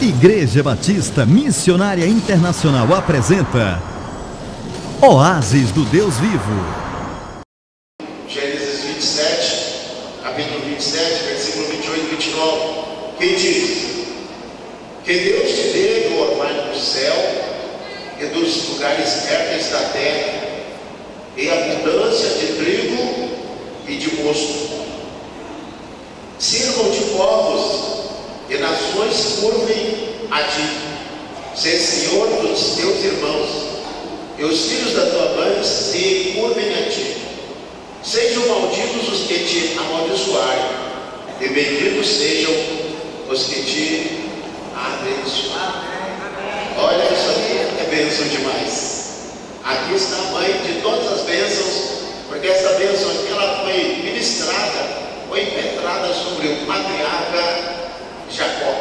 Igreja Batista Missionária Internacional apresenta Oásis do Deus Vivo. Gênesis 27, capítulo 27, versículo 28 e 29, que diz: que Deus te dê do orvalho do céu e dos lugares férteis da terra, em abundância de trigo e de mosto. Sirvam-te povos e nações curvem a ti. Sê Senhor dos teus irmãos, e os filhos da tua mãe se curvem a ti. Sejam malditos os que te amaldiçoarem, e benditos sejam os que te abençoarem. Olha, isso aqui é bênção demais. Aqui está a mãe de todas as bênçãos, porque essa bênção aqui ela foi ministrada, foi impetrada sobre o patriarca Jacó.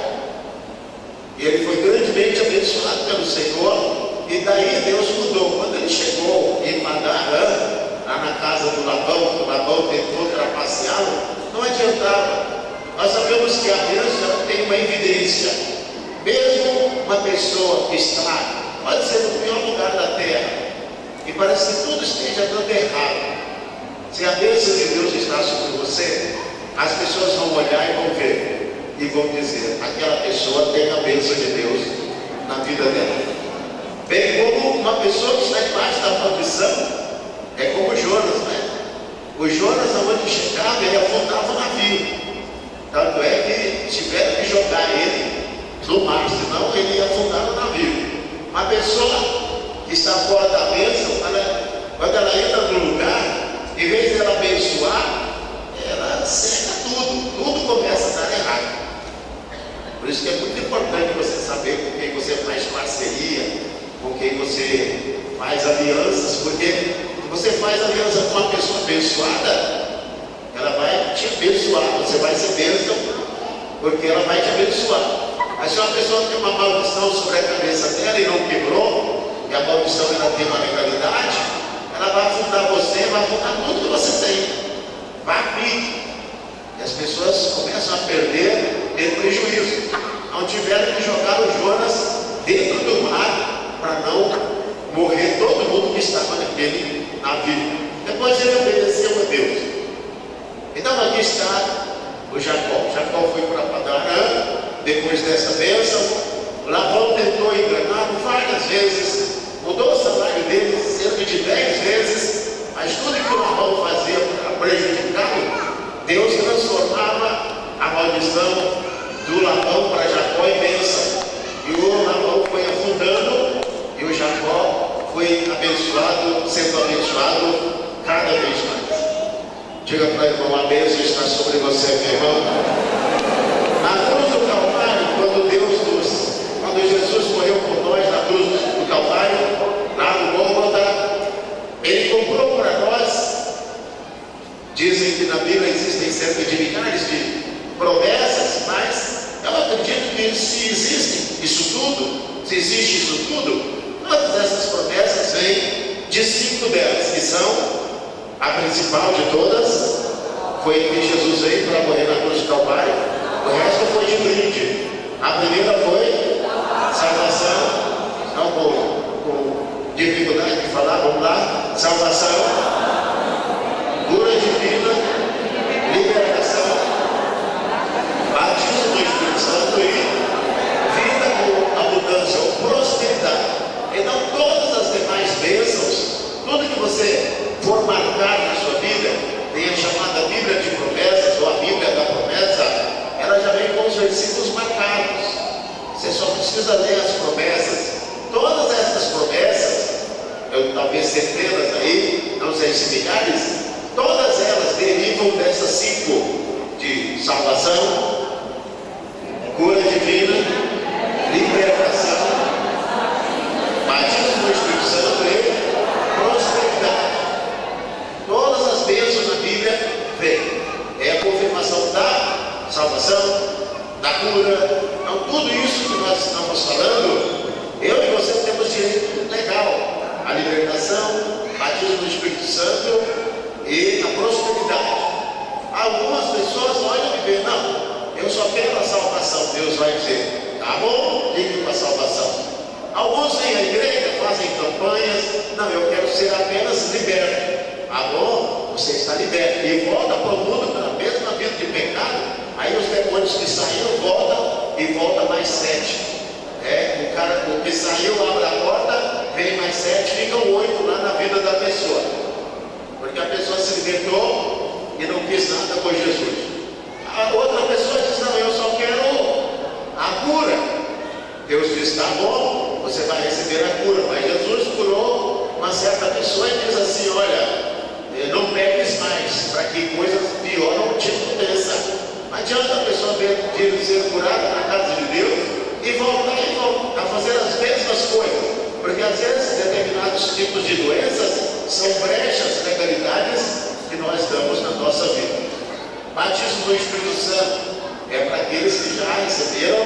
E ele foi grandemente abençoado pelo Senhor, e daí Deus mudou. Quando ele chegou em Padã, lá na casa do Labão, o Labão tentou trapaceá-lo, não adiantava. Nós sabemos que a bênção tem uma evidência. Mesmo uma pessoa que está, pode ser no pior lugar da terra, e parece que tudo esteja dando errado, se a bênção de Deus está sobre você, as pessoas vão olhar e vão ver, e vão dizer: aquela pessoa tem a bênção de Deus na vida dela. Bem como uma pessoa que está debaixo da maldição, é como Jonas, né? O Jonas, aonde chegava, ele afundava o navio. Tanto é que tiveram que jogar ele no mar, senão ele ia afundar o navio. Uma pessoa que está fora da bênção, quando ela entra no lugar, em vez de ela abençoar, ela seca tudo começa a dar errado. Por isso que é muito importante você saber com quem você faz parceria, com quem você faz alianças, porque se você faz aliança com uma pessoa abençoada, ela vai te abençoar, você vai ser bênção, porque ela vai te abençoar. Mas se uma pessoa tem uma maldição sobre a cabeça dela e não quebrou, e a maldição ela tem uma legalidade, ela vai afundar você, vai afundar tudo que você tem, vai abrir. E as pessoas começam a perder prejuízo. Não tiveram que jogar o Jonas dentro do mar para não morrer todo mundo que estava naquele navio. Depois ele obedeceu a Deus. Então aqui está o Jacó. Jacó foi para Padã depois dessa bênção. Labão tentou enganá-lo várias vezes, mudou o salário dele cerca de 10 vezes, mas tudo que o Labão fazia para prejudicá-lo, Deus transformava a maldição do Labão para Jacó em bênção. E o Labão foi afundando, e o Jacó foi abençoado, sendo abençoado cada vez mais. Diga para o irmão: a bênção está sobre você, meu irmão. Na cruz do Calvário, quando Jesus morreu por nós na cruz do Calvário, lá no Gólgota, ele comprou para nós. Dizem que na Bíblia existem cerca de milhares de promessas, mas eu acredito que se existe isso tudo, todas essas promessas vêm de 5 delas, que são a principal de todas, foi que Jesus veio para morrer na cruz do Calvário. O resto foi de brinde. A primeira foi salvação, não com dificuldade de falar, vamos lá: salvação, cura divina, libertação, batismo do Espírito Santo e vida com abundância ou prosperidade. Então todas as demais bênçãos, tudo que você for marcar na sua vida, tem a chamada Bíblia de promessas ou a Bíblia da promessa, ela já vem com os versículos marcados. Você só precisa ler as promessas. Todas essas promessas, talvez centenas aí, não sei se milhares, todas elas derivam dessas 5: de salvação, cura divina, libertação, batismo do Espírito Santo e prosperidade. Todas as bênçãos na Bíblia vêm. É a confirmação da salvação, da cura. Então tudo isso que nós estamos falando, eu e você temos direito legal: a libertação, batismo do Espírito Santo e a prosperidade. Algumas pessoas olham e veem: não, eu só quero a salvação. Deus vai dizer: tá Tá bom, ligue para a salvação. Alguns vêm à igreja, fazem campanhas. Não, eu quero ser apenas liberto. Tá bom, você está liberto. E volta para o mundo pela mesma vida de pecado. Aí os demônios que saíram voltam e volta mais 7. O que saiu abre a porta, vem mais 7, ficam 8 lá na vida da pessoa. Porque a pessoa se libertou e não quis nada com Jesus. A outra pessoa diz: não, eu só quero a cura. Deus diz: tá bom, você vai receber a cura. Mas Jesus curou uma certa pessoa e diz assim: olha, não peques mais, para que coisas piores não te aconteçam. Não adianta a pessoa vir ser curada na casa de Deus e voltar a fazer as mesmas coisas, porque às vezes determinados tipos de doenças são brechas, legalidades que nós damos na nossa vida. Batismo do Espírito Santo é para aqueles que já receberam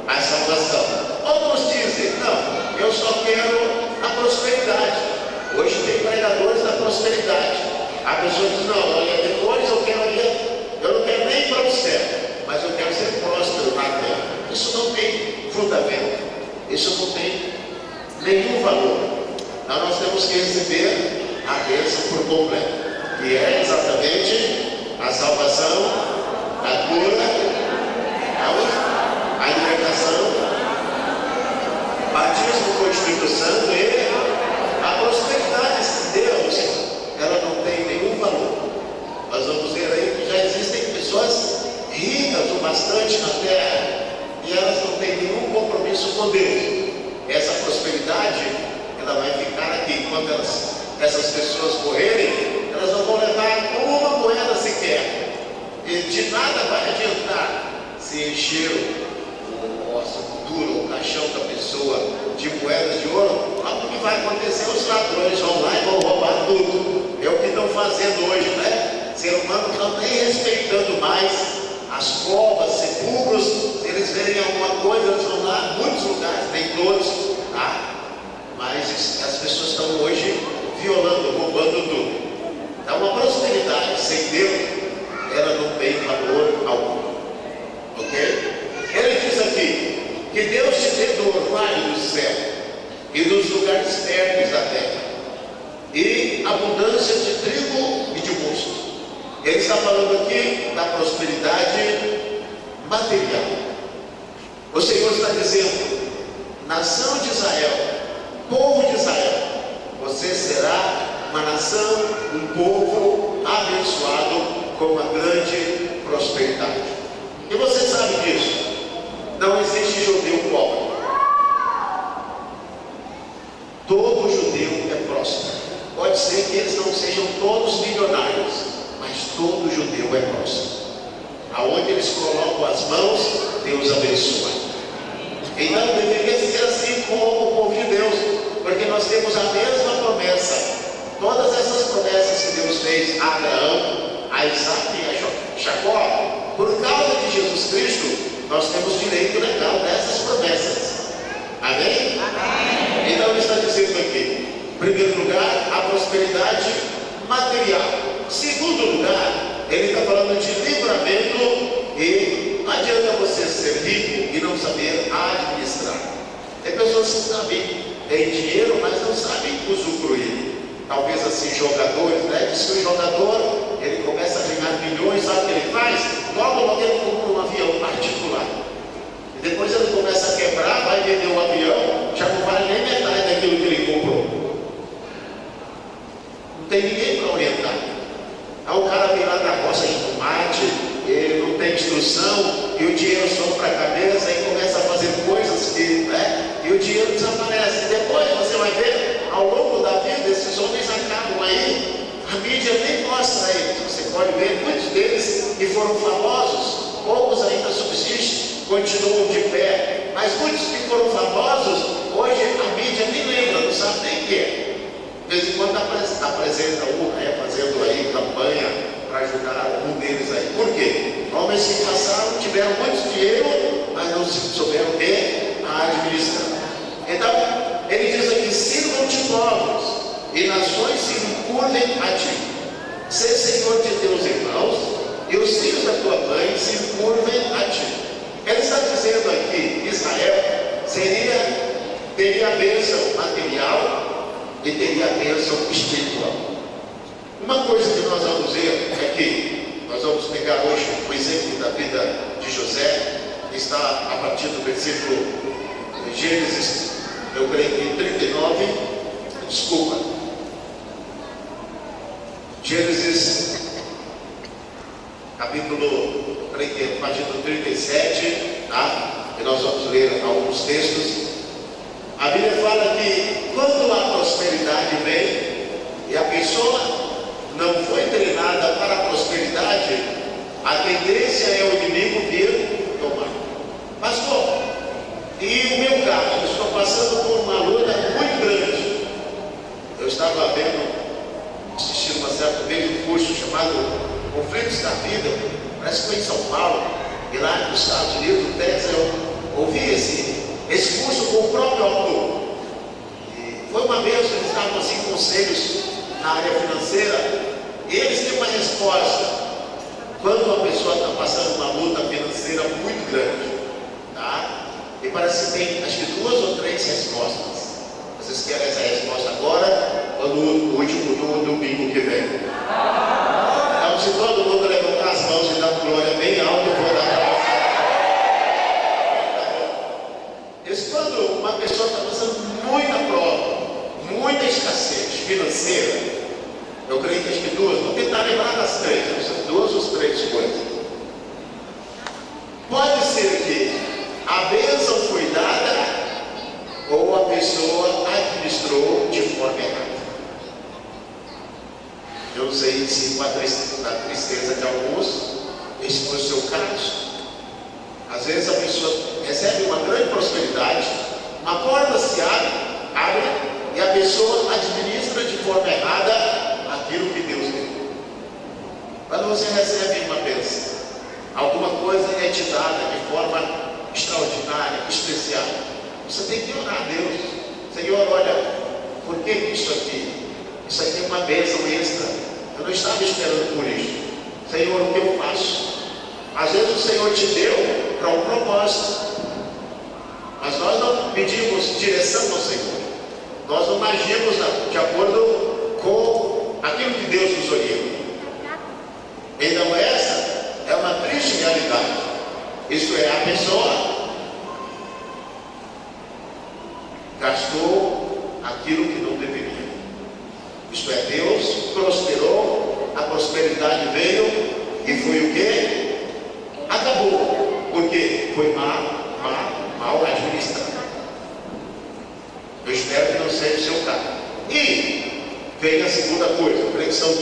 a salvação. Outros dizem: não, eu só quero a prosperidade. Hoje tem pregadores da prosperidade. A pessoa diz: não, olha, depois eu não quero nem para o céu, mas eu quero ser próspero na terra. Isso não tem fundamento, isso não tem nenhum valor. Então nós temos que receber a bênção por completo, que é exatamente a salvação, a cura, a libertação, batismo com o Espírito Santo e a prosperidade de Deus. Ela não tem nenhum valor. Nós vamos ver aí que já existem pessoas ricas o bastante na terra e elas não têm nenhum compromisso com Deus. Essa prosperidade, ela vai ficar aqui. Quando essas pessoas morrerem, elas não vão levar uma moeda sequer. E de nada vai adiantar se encher a sepultura, o caixão da pessoa de moedas de ouro. O que vai acontecer? Os ladrões vão lá e vão roubar tudo. É o que estão fazendo hoje, né? O ser humano não está nem respeitando mais as covas, sepulcros. Se eles verem alguma coisa, eles vão lá, muitos lugares, nem todos, tá? Mas as pessoas estão hoje violando, roubando tudo. Então, uma prosperidade sem Deus, ela não tem valor algum. Ok? Ele diz aqui que Deus te dê do orvalho do céu e dos lugares férteis da terra, e abundância de trigo e de mosto. Ele está falando aqui da prosperidade material. O Senhor está dizendo: nação de Israel, povo de Israel, você será uma nação, um povo abençoado com uma grande prosperidade. E você sabe disso. Não existe judeu pobre. Todo judeu é próspero. Pode ser que eles não sejam todos milionários, mas todo judeu é próspero. Aonde eles colocam as mãos, Deus abençoa. Então deveria ser assim com o povo de Deus, porque nós temos a mesma promessa. Todas essas promessas que Deus fez a Abraão, a Isaac e a Jacó, por causa de Jesus Cristo, nós temos direito legal dessas promessas. Amém? Amém. Então ele está dizendo aqui, em primeiro lugar, a prosperidade material. Segundo lugar, ele está falando de livramento. E não adianta você ser rico e não saber administrar. Tem pessoas que sabem, têm dinheiro, mas não sabem usufruir. Talvez assim, jogadores, né? Diz que o jogador, ele começa a ganhar milhões, sabe o que ele faz? Logo ele compra um avião particular. E depois ele começa a quebrar, vai vender o avião, já não vale nem metade daquilo que ele comprou. Não tem ninguém para orientar. Aí o cara vem lá da roça de tomate, ele não tem instrução, e o dinheiro sobe para a cabeça, aí começa a fazer coisas que, né? E o dinheiro desaparece. Depois você vai ver, ao longo da vida, esses homens acabam aí, a mídia nem mostra eles. Você pode ver muitos deles que foram famosos, poucos ainda subsistem, continuam de pé, mas muitos que foram famosos, hoje a mídia nem lembra, não sabe nem quem é. De vez em quando apresenta um, fazendo aí campanha para ajudar um deles aí. Por quê? Homens que passaram, tiveram muito dinheiro, mas não souberam administrar. Então, ele diz aqui: sirvam-te povos e nações se curvem a ti. Ser Senhor de teus irmãos e os filhos da tua mãe se curvem a ti. Ele está dizendo aqui, Israel teria a bênção material e teria a bênção espiritual. Uma coisa que nós vamos ver é que nós vamos pegar hoje o exemplo da vida de José, que está a partir do versículo de Gênesis, eu creio que 39, Gênesis, capítulo, creio que a partir do 37, tá? E nós vamos ler alguns textos. A Bíblia fala que quando a prosperidade vem e a pessoa não foi treinada para a prosperidade, a tendência é o inimigo vir tomar. Pastor, e o meu caso, eu estou passando por uma luta muito grande. Eu estava assistindo uma certa vez um curso chamado Conflitos da Vida, parece que foi em São Paulo, e lá nos Estados Unidos, no Texas, eu ouvi esse curso com o próprio autor. E foi uma vez que eles estavam assim, conselhos na área financeira, e eles têm uma resposta quando uma pessoa está passando uma luta financeira muito grande, tá? E parece que tem acho que 2 ou 3 respostas. Vocês querem essa resposta agora ou no último domingo que vem? Então, se todo mundo levantar as mãos e dar glória bem alto, eu vou dar a quando uma pessoa está passando muita prova, muita escassez financeira, eu creio que acho que 2, vou tentar lembrar das 3, 2 ou 3 coisas. Pode ser que a bênção foi dada ou a pessoa administrou de forma errada. Eu não sei se com a tristeza de alguns, esse foi o seu caso. Às vezes a pessoa recebe uma grande prosperidade, uma porta se abre e a pessoa administra de forma errada aquilo que Deus deu. Quando você recebe uma bênção, alguma coisa é te dada de forma extraordinária, especial, você tem que orar a Deus. Senhor, olha, por que isso aqui? Isso aqui é uma bênção extra. Eu não estava esperando por isso. Senhor, o que eu faço? Às vezes o Senhor te deu para um propósito, mas nós não pedimos direção ao Senhor. Nós não agimos de acordo com aquilo que Deus nos orienta. Então essa é uma triste realidade. Isso é, a pessoa gastou aquilo que não deveria. Isto é, Deus prosperou, a prosperidade veio e foi o quê? Acabou. Porque foi mal administrado. Eu espero que não seja o seu caso. E vem a segunda coisa, eu creio que são 2.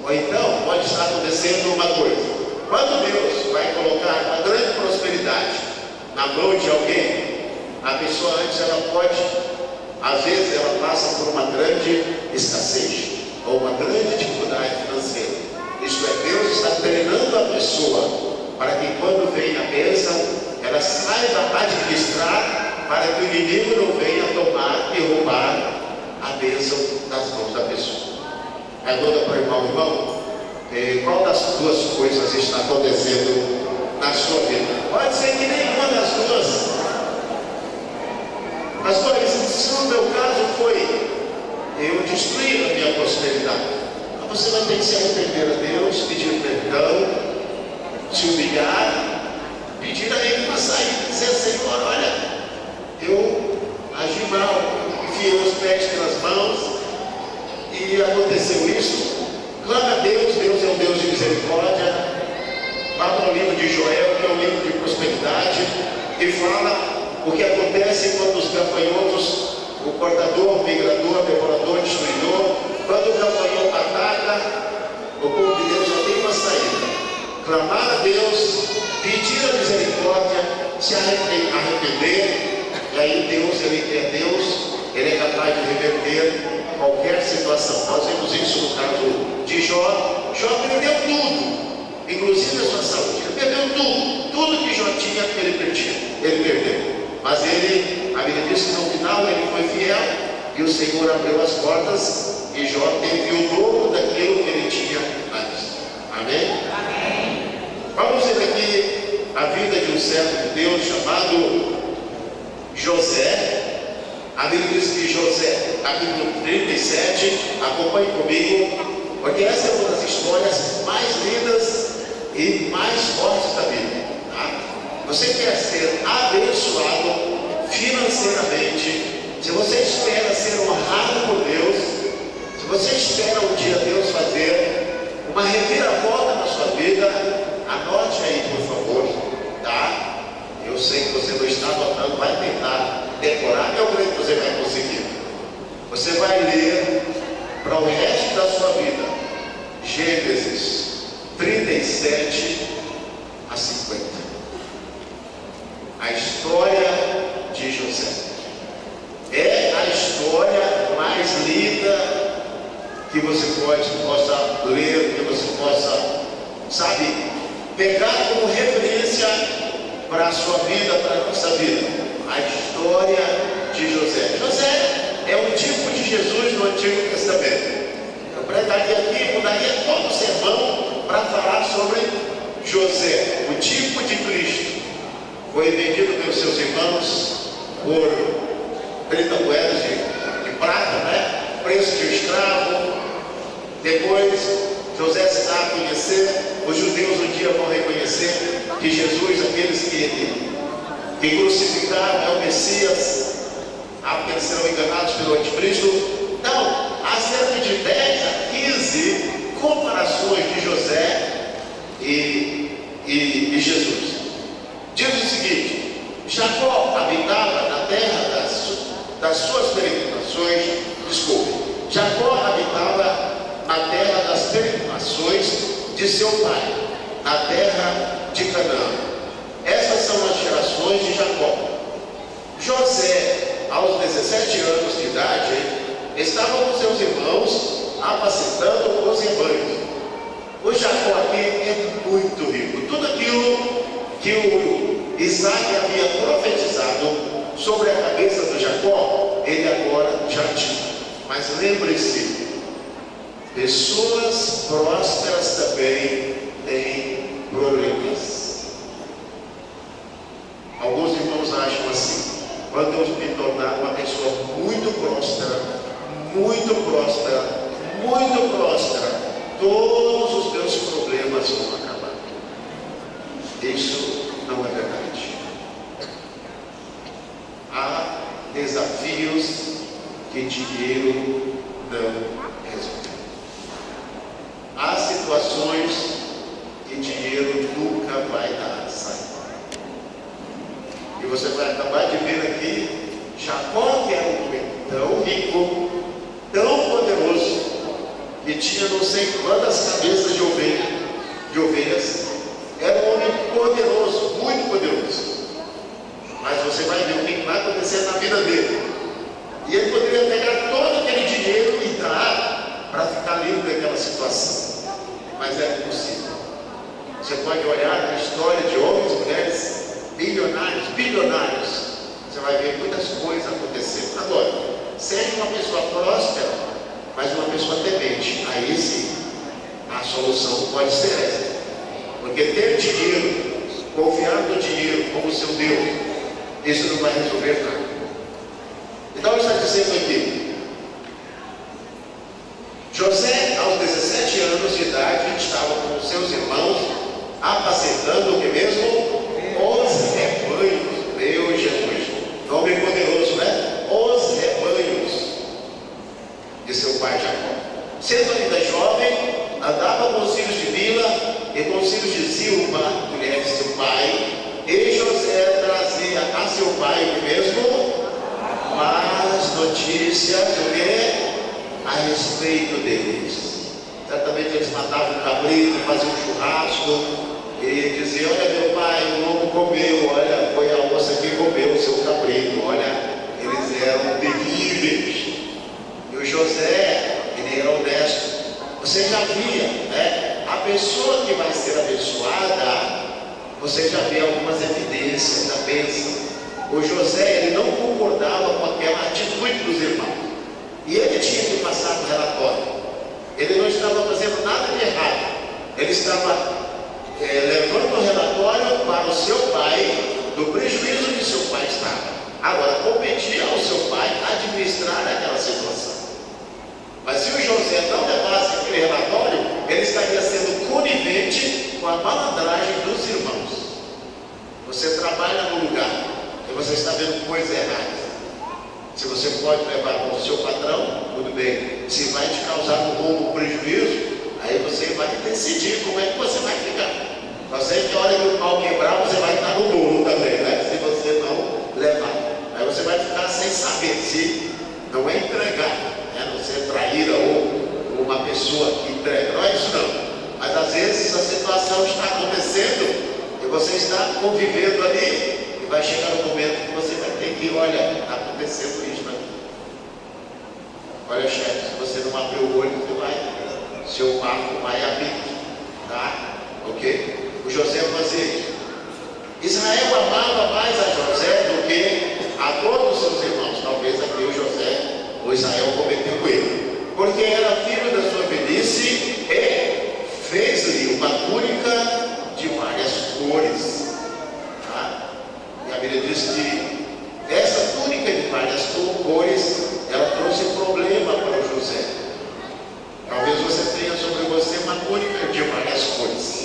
Ou então pode estar acontecendo uma coisa. Quando Deus vai colocar uma grande prosperidade na mão de alguém, a pessoa antes ela pode, às vezes ela passa por uma grande escassez ou uma grande dificuldade financeira. Isso é, Deus está treinando a pessoa para que quando vem a bênção, ela saiba administrar para que o inimigo não venha tomar e roubar a bênção das mãos da pessoa. Pergunta para o irmão, qual das 2 coisas está acontecendo na sua vida? Pode ser que nenhuma das 2. Pastor, se no meu caso foi eu destruir a minha prosperidade, então você vai ter que se arrepender a Deus, pedir perdão, se humilhar, pedir a Ele uma saída, dizer: Senhor, olha, eu agi mal, enfiei os pés pelas mãos e aconteceu isso. Clama a Deus, Deus é um Deus de misericórdia. Vá para o livro de Joel, que é um livro de prosperidade, e fala o que acontece quando os gafanhotos, o cortador, o migrador, o devorador, o destruidor, quando o gafanhoto ataca, o povo de Deus só tem uma saída: clamar a Deus, pedir a misericórdia, se arrepender, e aí Deus, Ele é Deus, Ele é capaz de reverter qualquer situação. Nós vemos isso no caso de Jó. Jó perdeu tudo, inclusive a sua saúde. Ele perdeu tudo que Jó tinha, ele perdeu. Mas ele, a Bíblia diz que no final ele foi fiel e o Senhor abriu as portas e Jó teve o dobro daquilo que ele tinha antes. Amém? Amém. Vamos ver aqui a vida de um servo de Deus chamado José. A Bíblia diz que José, capítulo 37, acompanhe comigo, porque essa é uma das histórias mais lindas e mais fortes da Bíblia. Tá? Você quer ser abençoado financeiramente, se você espera ser honrado por Deus, se você espera um dia Deus fazer uma reviravolta na sua vida, anote aí, por favor, tá? Eu sei que você não está anotando, vai tentar decorar, eu creio que você vai conseguir. Você vai ler para o resto da sua vida Gênesis 37 a 50. A história de José é a história mais linda que você possa ler, que você possa, sabe, pegar como referência para a sua vida, para a nossa vida. A história de José. José é um tipo de Jesus no Antigo Testamento. Eu pregaria aqui, mudaria todo o sermão para falar sobre José, o tipo de Cristo. Foi vendido pelos seus irmãos por 30 moedas de prata, né? Preço de um escravo. Depois José se dá a conhecer. Os judeus um dia vão reconhecer que Jesus, aqueles que crucificaram, é o Messias, porque eles serão enganados pelo anticristo. Então, há cerca de 10 a 15 comparações de José e Jesus. Diz o seguinte: Jacó habitava na terra das suas peregrinações. Jacó habitava na terra das peregrinações de seu pai, na terra de Canaã. Essas são as gerações de Jacó. José, aos 17 anos de idade, estava com seus irmãos apacentando os rebanhos. O Jacó aqui é muito rico. Tudo aquilo que o Isaac havia profetizado sobre a cabeça do Jacó, ele agora já tinha. Mas lembre-se, pessoas prósperas também têm problemas. Alguns irmãos acham assim: quando eu me tornar uma pessoa muito próspera, todos os meus problemas vão acabar. Isso não é verdade. Há desafios que dinheiro não resolve. Há situações que dinheiro nunca vai dar saída. E você vai acabar de ver aqui Jacó, que era um homem tão rico, tão poderoso, que tinha não sei quantas cabeças de ovelhas. Era um homem poderoso, muito poderoso. Mas você vai ver o que vai acontecer na vida dele. E ele poderia pegar todo aquele dinheiro e dar para ficar livre daquela situação. Mas é impossível. Você pode olhar na história de homens e mulheres bilionários. Você vai ver muitas coisas acontecendo. Agora, seja uma pessoa próspera, mas uma pessoa temente. Aí sim, a solução pode ser essa. Porque ter dinheiro, confiar no dinheiro como seu Deus, isso não vai resolver nada. Então está dizendo aqui: José, aos 17 anos de idade, estava com seus irmãos apacentando o que mesmo? Os rebanhos. Meu Jesus, nome poderoso, né? Os rebanhos de seu pai Jacó. Sendo ainda jovem, andava com os filhos de Bila e com os filhos de Zilpa, mulher de seu pai, e José trazia a seu pai o mesmo más notícias do que? A respeito deles. Certamente eles matavam um cabrito, faziam um churrasco e diziam: olha, meu pai, o lobo comeu, olha, foi a moça que comeu o seu cabrito, olha, eles eram terríveis. E o José, ele era honesto. Você já via, né? A pessoa que vai ser abençoada, você já vê algumas evidências da bênção. O José, ele não concordava com aquela atitude dos irmãos. E ele tinha que passar no relatório. Ele não estava fazendo nada de errado. Ele estava levando o relatório para o seu pai do prejuízo que seu pai estava. Agora, competia ao seu pai a trabalha num lugar e você está vendo coisas erradas. Se você pode levar com o seu patrão, tudo bem. Se vai te causar um roubo, prejuízo, aí você vai decidir como é que você vai ficar. Você que a hora que o pau quebrar, você vai estar no bolo também, né? Se você não levar. Aí você vai ficar sem saber se não é entregar, né? Não ser traíra ou uma pessoa que entrega. Não é isso não. Mas às vezes a situação está acontecendo e você está convivendo ali e vai chegar um momento que você vai ter que, olha, está acontecendo isso aqui. Olha, chefe, se você não abrir o olho, você vai, seu barco vai abrir, tá? Ok? O José fazia isso. Israel amava mais a José do que a todos os seus irmãos. Talvez aqui o José, o Israel cometeu o erro, porque era filho da sua velhice e fez-lhe uma túnica de várias cores, tá? E a Bíblia diz que essa túnica de várias cores, ela trouxe problema para o José. Talvez você tenha sobre você uma túnica de várias cores,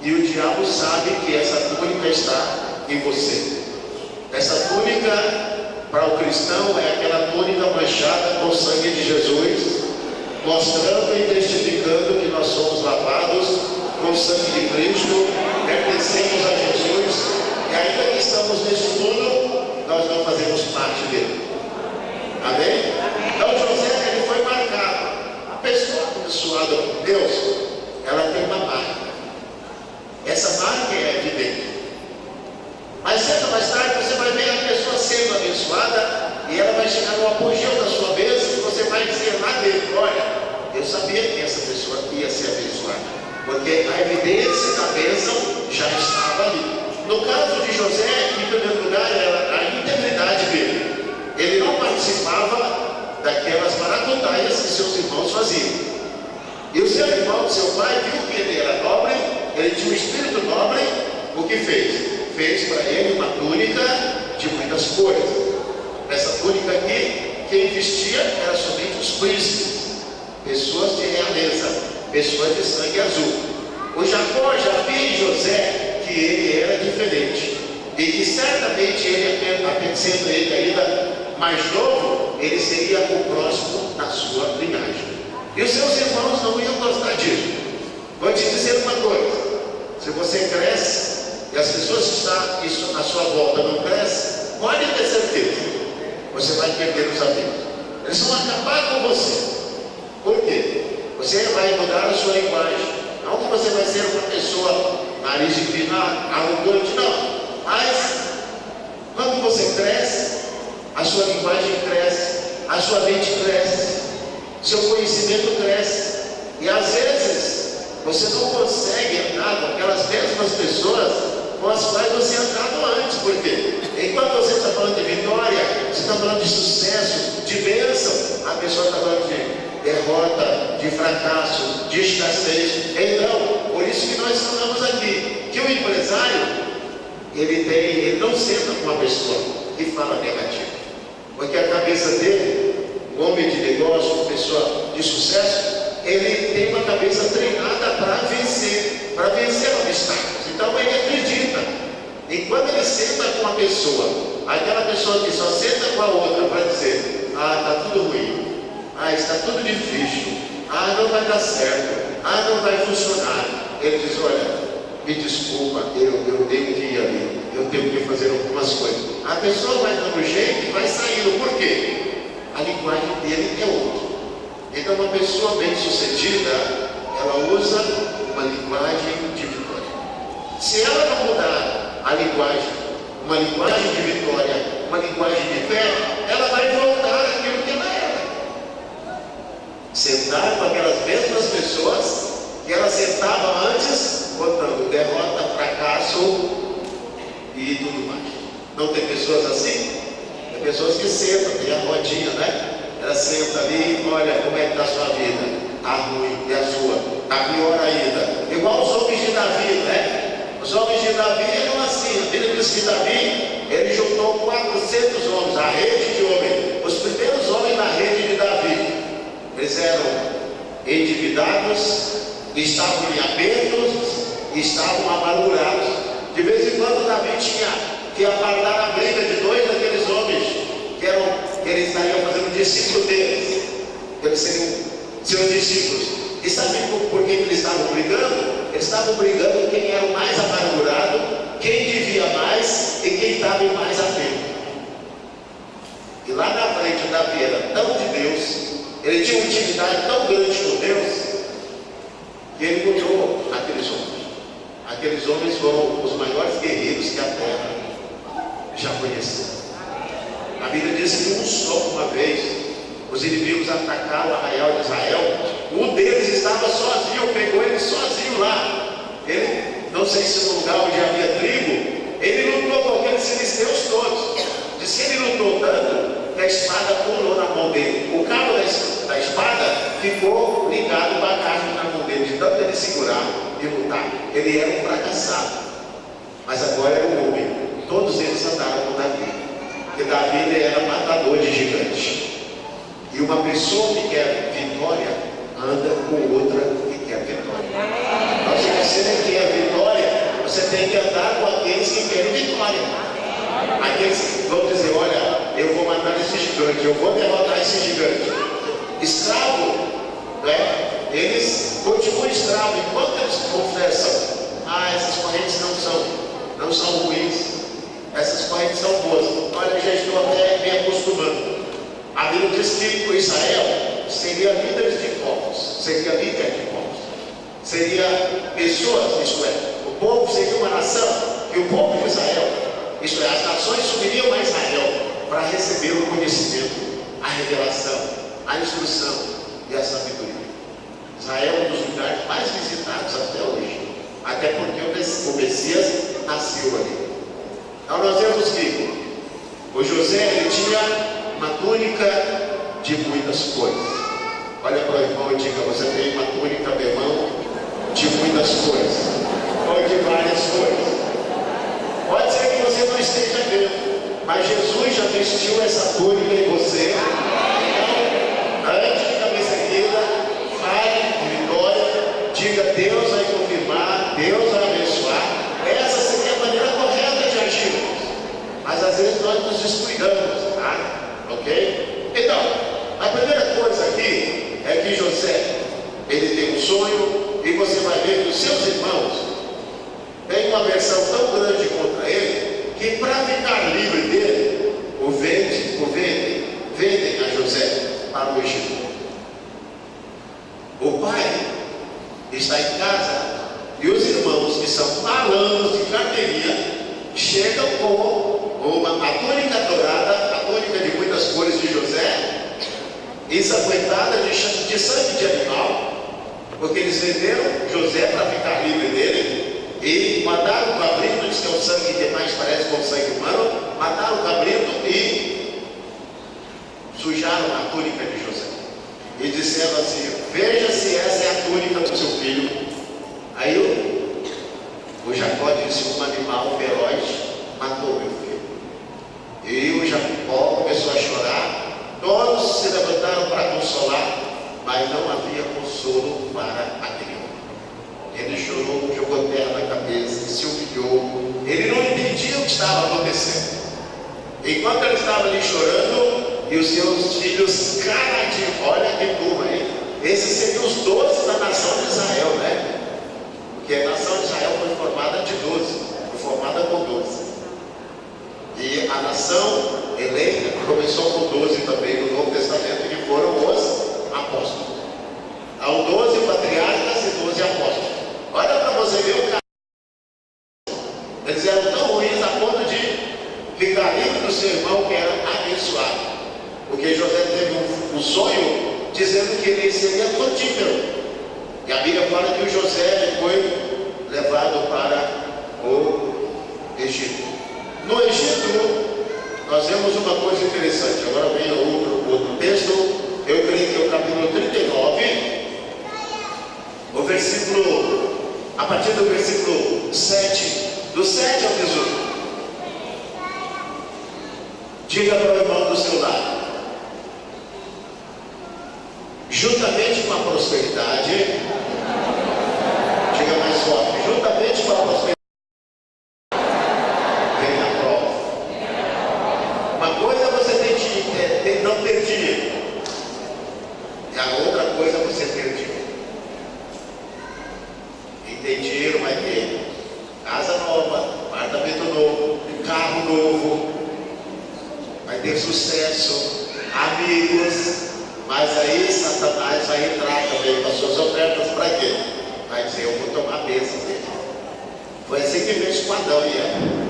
e o diabo sabe que essa túnica está em você. Essa túnica para o cristão é aquela túnica manchada com o sangue de Jesus, mostrando e testificando que nós somos lavados com o sangue de Cristo, pertencemos a Jesus, e ainda que estamos neste mundo, nós não fazemos parte dele. Amém? Então José, ele foi marcado. A pessoa abençoada por Deus, ela tem uma marca. Essa marca é evidente. Mas cedo ou mais tarde você vai ver a pessoa sendo abençoada e ela vai chegar no apogeu da sua bênção e você vai dizer lá dentro: olha, eu sabia que essa pessoa ia ser abençoada, porque a evidência da bênção já estava ali. No caso de José, em primeiro lugar, era a integridade dele. Ele não participava daquelas maracutaias que seus irmãos faziam. E o seu irmão, seu pai, viu que ele era nobre, ele tinha um espírito nobre. O que fez? Fez para ele uma túnica de muitas cores. Essa túnica aqui, quem vestia era somente os príncipes, pessoas de realeza, pessoas de sangue azul. O Jacó já viu em José que ele era diferente, e que certamente ele, sendo ele ainda mais novo, ele seria o próximo da sua linhagem. E os seus irmãos não iam gostar disso. Vou te dizer uma coisa: se você cresce e as pessoas que estão à sua volta não crescem, pode ter certeza, você vai perder os amigos. Eles vão acabar com você. Por quê? Você vai mudar a sua linguagem. Não que você vai ser uma pessoa nariz empinado, arrogante, não. Mas quando você cresce, a sua linguagem cresce, a sua mente cresce, seu conhecimento cresce. E às vezes você não consegue andar com aquelas mesmas pessoas com as quais você andava antes. Por quê? Enquanto você está falando de vitória, você está falando de sucesso, de bênção, a pessoa está falando de derrota, de fracasso, de escassez. Então, por isso que nós falamos aqui que o empresário, ele não senta com uma pessoa que fala negativo, porque a cabeça dele, um homem de negócio, uma pessoa de sucesso, ele tem uma cabeça treinada para vencer obstáculos. Então ele acredita. E quando ele senta com uma pessoa, aquela pessoa que só senta com a outra para dizer: ah, está tudo ruim, ah, está tudo difícil, ah, não vai dar certo, ah, não vai funcionar, ele diz: olha, me desculpa, eu tenho que ir ali, eu tenho que fazer algumas coisas. A pessoa vai dando jeito e vai saindo. Por quê? A linguagem dele é outra. Então uma pessoa bem sucedida, ela usa uma linguagem de vitória. Se ela não mudar a linguagem, uma linguagem de vitória, uma linguagem de fé, ela vai voltar àquilo que ela era. Sentar com aquelas mesmas pessoas que ela sentava antes, botando derrota, fracasso e tudo mais. Não tem pessoas assim? Tem pessoas que sentam, tem a rodinha, né? Ela senta ali: olha, como é que está a sua vida? Está ruim. E a sua? Está pior ainda. Igual os homens de Davi, né? Os homens de Davi eram assim. A Bíblia diz que Davi, ele juntou 400 homens, a rede de homens, os primeiros homens da rede de Davi. Eles eram endividados, estavam em apertos, estavam amargurados. De vez em quando Davi tinha que apartar a briga de dois daqueles homens que eles estariam fazendo discípulo deles. Eles seriam seus discípulos. E sabe por que eles estavam brigando? Eles estavam brigando quem era o mais amargurado, quem devia mais e quem estava em mais apego. E lá na frente Davi era tão de Deus, ele tinha uma intimidade tão grande com Deus, que ele mudou aqueles homens. Aqueles homens foram os maiores guerreiros que a terra já conheceu. A Bíblia diz que só uma vez os inimigos atacaram o arraial de Israel. Um deles estava sozinho, pegou ele sozinho lá. Ele, não sei se no lugar onde havia trigo, ele lutou com aqueles filisteus todos. Diz que ele lutou tanto que a espada pulou na mão dele. O cabo da espada ficou ligado com a carne na mão dele, de tanto ele segurar e lutar. Ele era um fracassado, mas agora era um homem. Todos eles andaram com Davi, porque Davi ele era matador de gigantes. E uma pessoa que quer vitória anda com outra que quer vitória. Então, se você quer vitória, você tem que andar com aqueles que querem vitória. Aqueles que vão dizer: olha, eu vou matar esse gigante, eu vou derrotar esse gigante. Escravo, né? Eles continuam escravos enquanto eles confessam: essas correntes não são ruins, essas correntes são boas. Olha, eu já estou até me acostumando. A Bíblia diz que Israel seria líderes de povos, seria líder de povos, seria pessoas, isto é, o povo seria uma nação, e o povo de Israel, isto é, as nações subiriam a Israel para receber o conhecimento, a revelação, a instrução e a sabedoria. Israel é um dos lugares mais visitados até hoje, até porque o Messias nasceu ali. Então nós vemos que o José ele tinha uma túnica de muitas cores. Olha para o irmão e diga: você tem uma túnica, meu irmão, de muitas cores, ou de várias cores. Pode ser que você não esteja vendo, mas Jesus já vestiu essa túnica em você. Então, antes de cabeça erguida, fale de vitória, diga: Deus vai confirmar, Deus vai abençoar. Essa seria a maneira correta de agir. Mas às vezes nós nos descuidamos, tá? Ok? Então, a primeira coisa aqui é que José, ele tem um sonho, e você vai ver que os seus irmãos têm uma versão tão grande contra ele, que para ficar livre dele, vendem a José para o Egito. O pai está em casa, e os irmãos, que são malandros de carteirinha, chegam com a túnica dourada, a túnica de muitas cores de José, ensanguentada de sangue de animal, porque eles venderam José para ficar livre dele, e mataram o cabrito, diz que é o sangue que mais parece com o sangue humano, mataram o cabrito e sujaram a túnica de José, e disseram assim: veja se essa é a túnica do seu filho. Aí o Jacó disse: um animal feroz matou meu filho. E o Jacó começou a chorar. Todos se levantaram para consolar, mas não havia consolo para aquele homem. Ele chorou, jogou terra na cabeça, se humilhou. Ele não entendia o que estava acontecendo. Enquanto ele estava ali chorando, e os seus filhos, olha que turma, hein? Esses seriam os 12 da nação de Israel, né? Porque a nação de Israel foi formada de 12, foi formada com 12. E a nação eleita começou com 12 também no Novo Testamento, que foram os apóstolos. Há 12 patriarcas e 12 apóstolos. Olha para você ver o caso. Eles eram tão ruins a ponto de ficar livre do seu irmão, que era abençoado. Porque José teve um sonho dizendo que ele seria frutífero. E a Bíblia fala que o José foi levado para o Egito. No Egito, nós vemos uma coisa interessante. Agora vem outro texto, eu creio que é o capítulo 39, o versículo, a partir do versículo 7, do 7 ao 18. Diga para o irmão do seu lado: juntamente com a prosperidade, diga mais forte, juntamente com a prosperidade, ter dinheiro. E a outra coisa é você ter dinheiro. Quem tem dinheiro vai ter casa nova, apartamento novo, carro novo, vai ter sucesso, amigos. Mas aí Satanás vai entrar também com as suas ofertas para quê? Vai dizer, eu vou tomar a bênção dele. Foi assim que fez com Adão e Eva.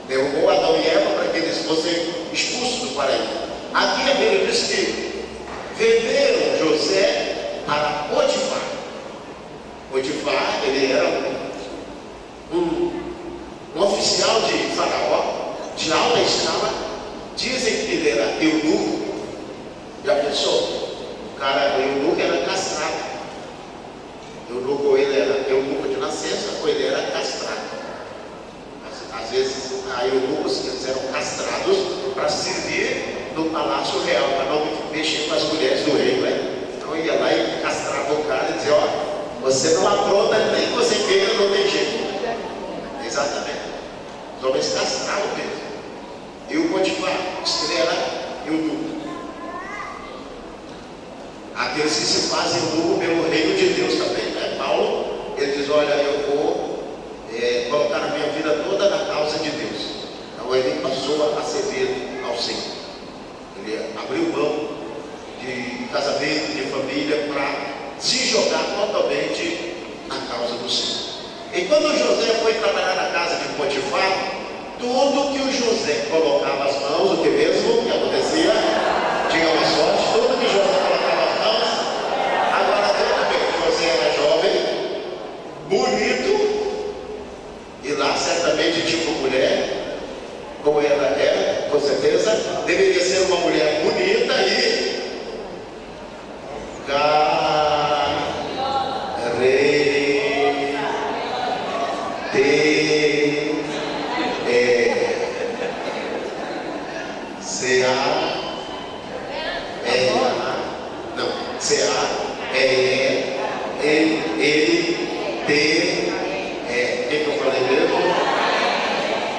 Derrubou Adão e Eva para que eles fossem expulsos do paraíso. Aqui a Bíblia diz que venderam José para Potifar. Potifar, ele era um oficial de Faraó, de alta escala. Dizem que ele era eunuco. Já pensou? O cara, o eunuco era castrado. Eunuco, ou ele era eunuco de nascença, ou ele era castrado. Às vezes, eunucos eram castrados para servir no palácio real, para não mexer com as mulheres do rei, né? Então ia lá e castrava o cara e dizia, ó, você não apronta nem que você queira, não tem jeito. Exatamente. Os homens castravam mesmo. E o Potifar, ele era eunuco. Aqueles que se fazem eunuco pelo reino de Deus também, né? Paulo, ele diz, olha, eu vou colocar a minha vida toda na causa de Deus. Então ele passou a servir ao Senhor. Ele abriu mão de casamento, de família, para se jogar totalmente na causa do Senhor. E quando José foi trabalhar na casa de Potifar, tudo que o José colocava as mãos, o que mesmo que acontecia, diga uma sorte, tudo que José colocava as mãos, agora José era jovem, bonito, e lá certamente tipo mulher, como ela era, com certeza, deveria ser uma mulher bonita e